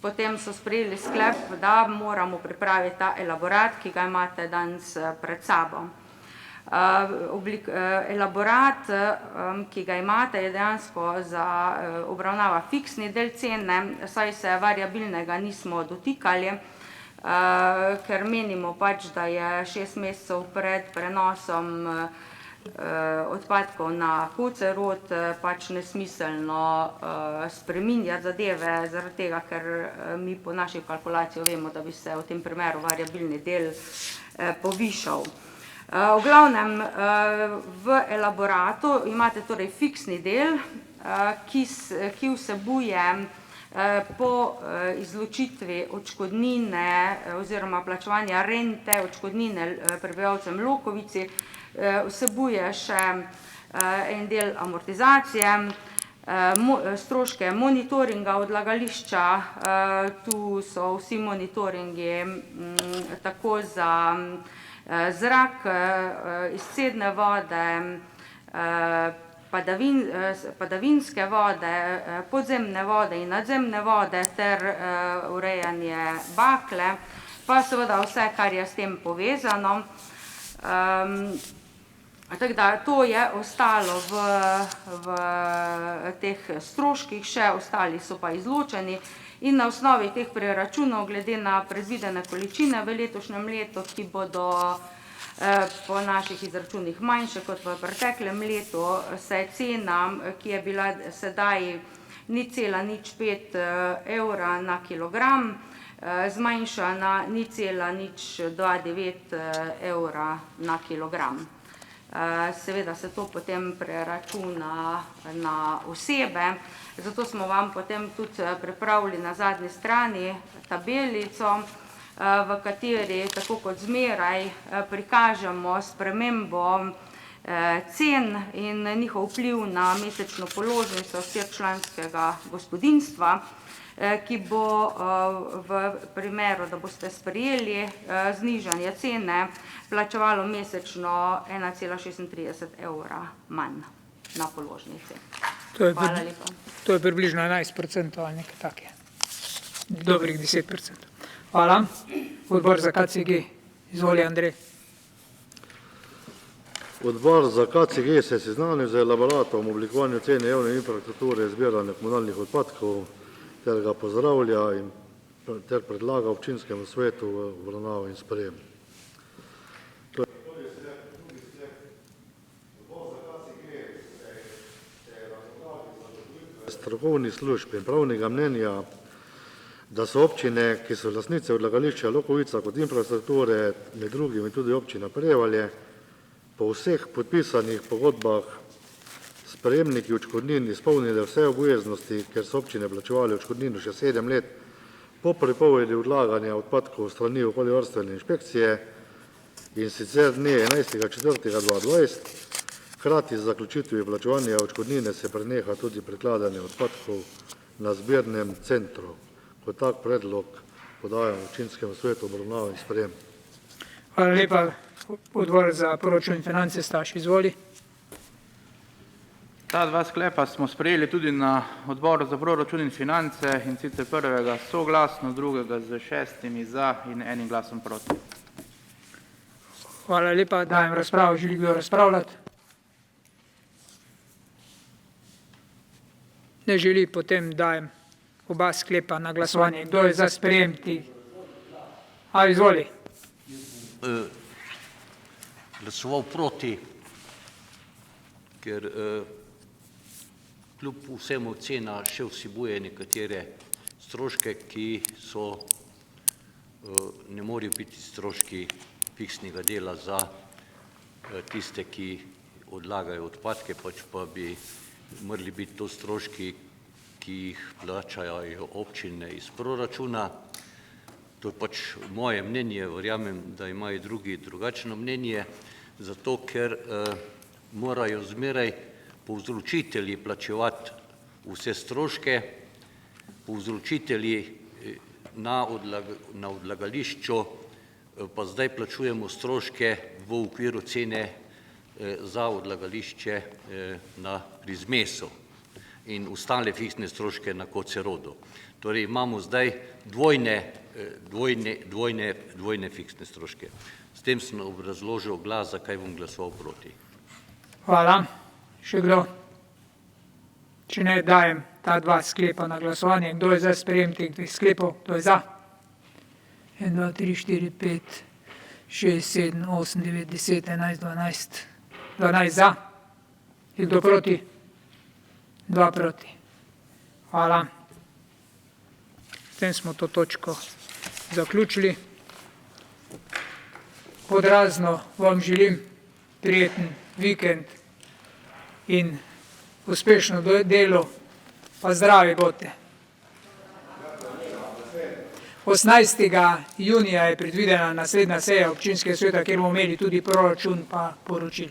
potem so sprejeli sklep, da moramo pripraviti ta elaborat, ki ga imate danes pred sabo. Elaborat, ki ga imate, je dejansko za obravnava fiksni del cene, saj se variabilnega nismo dotikali, ker menimo pač, da je 6 mesecev pred prenosom odpadkov na Kocerod pač nesmiselno spreminjati zadeve, zaradi tega, ker mi po naših kalkulacijah vemo, da bi se v tem primeru variabilni del povišal. V glavnem, v elaboratu imate torej fiksni del, ki vsebuje po izločitvi odškodnine oziroma plačevanja rente, odškodnine prebivalcem Lokovici, vsebuje še en del amortizacije, stroške monitoringa odlagališča, tu so vsi monitoringi tako za zrak, izcedne vode, padavinske vode, podzemne vode in nadzemne vode ter urejanje bakle, pa seveda vse, kar je s tem povezano. Tako da to je ostalo v teh stroških, še ostali so pa izločeni. In na osnovi teh preračunov, glede na predvidene količine v letošnjem letu, ki bodo po naših izračunih manjše kot v preteklem letu, se cena, ki je bila sedaj 0,05 evra na kilogram, zmanjša na 0,029 evra na kilogram. Seveda se to potem preračuna na osebe, zato smo vam potem tudi pripravili na zadnji strani tabelico, v kateri, tako kot zmeraj, prikažemo spremembo cen in njihov vpliv na mesečno položnico vsečlanskega gospodinjstva, ki bo v primeru, da boste sprejeli znižanje cene, plačevalo mesečno 1,36 evra manj na položnici. Hvala lepa. To je približno 11% ali nekaj takega. dobrih 10%. Hvala. Odbor za KCG. Izvoli, Andrej. Odbor za KCG se je seznanil z elaboratom o oblikovanju cene javne infrastrukture zbiranja komunalnih odpadkov ter ga pozdravlja ter predlaga občinskemu svetu v obravnavo in sprejem. Strokovnih služb in pravnega mnenja, da so občine, ki so lastnice odlagališča Lokovica kot infrastrukture, med drugimi tudi občina Prevalje, po vseh podpisanih pogodbah s prejemniki odškodnin izpolnile vse obveznosti, ker so občine plačevali odškodnino še 7 let po prepovedi odlaganja odpadkov strani okoljevarstvene inšpekcije in sicer dne 11.4.2020, hkrati z zaključitvijo plačevanja odškodnine se preneha tudi prekladanje odpadkov na zbirnem centru. Kot tak predlog podajam občinskemu svetu obravnavo in sprejem. Hvala lepa. Odbor za proračun in finance, Staš, izvoli. Ta dva sklepa smo sprejeli tudi na odboru za proračun in finance, in sicer prvega soglasno, drugega z 6 za in 1 glasom proti. Hvala lepa. Dajem razpravo. Želi kdo razpravljati? Ne želi, potem dajem oba sklepa na glasovanje. Kdo je za sprejem tih? Izvoli. Glasoval proti, ker kljub vsemu cena še vsebuje nekatere stroške, ki ne morejo biti stroški fiksnega dela za tiste, ki odlagajo odpadke, pač pa bi morali biti to stroški, ki jih plačajo občine iz proračuna. To je pač moje mnenje, verjamem, da imajo drugi drugačno mnenje, zato ker morajo zmeraj povzročitelji plačevati vse stroške, povzročitelji na odlagališču pa zdaj plačujemo stroške v okviru cene za odlagališče pri zmesu in ostale fiksne stroške na Kocerodu. Torej imamo zdaj dvojne fiksne stroške. S tem sem obrazložil glas, zakaj bom glasoval proti. Hvala. Še kdo? Če ne, dajem ta dva sklepa na glasovanje. Kdo je za sprejem teh dveh sklepov? Kdo je za? 1, 2, 3, 4, 5, 6, 7, 8, 9, 10, 11, 12. 12 za. Je kdo proti? 2 proti. Hvala. S tem smo to točko zaključili. Pod razno vam želim prijeten vikend in uspešno delo, pa zdravi bote. 18. junija je predvidena naslednja seja občinskega sveta, kjer bomo imeli tudi proračun pa poročil.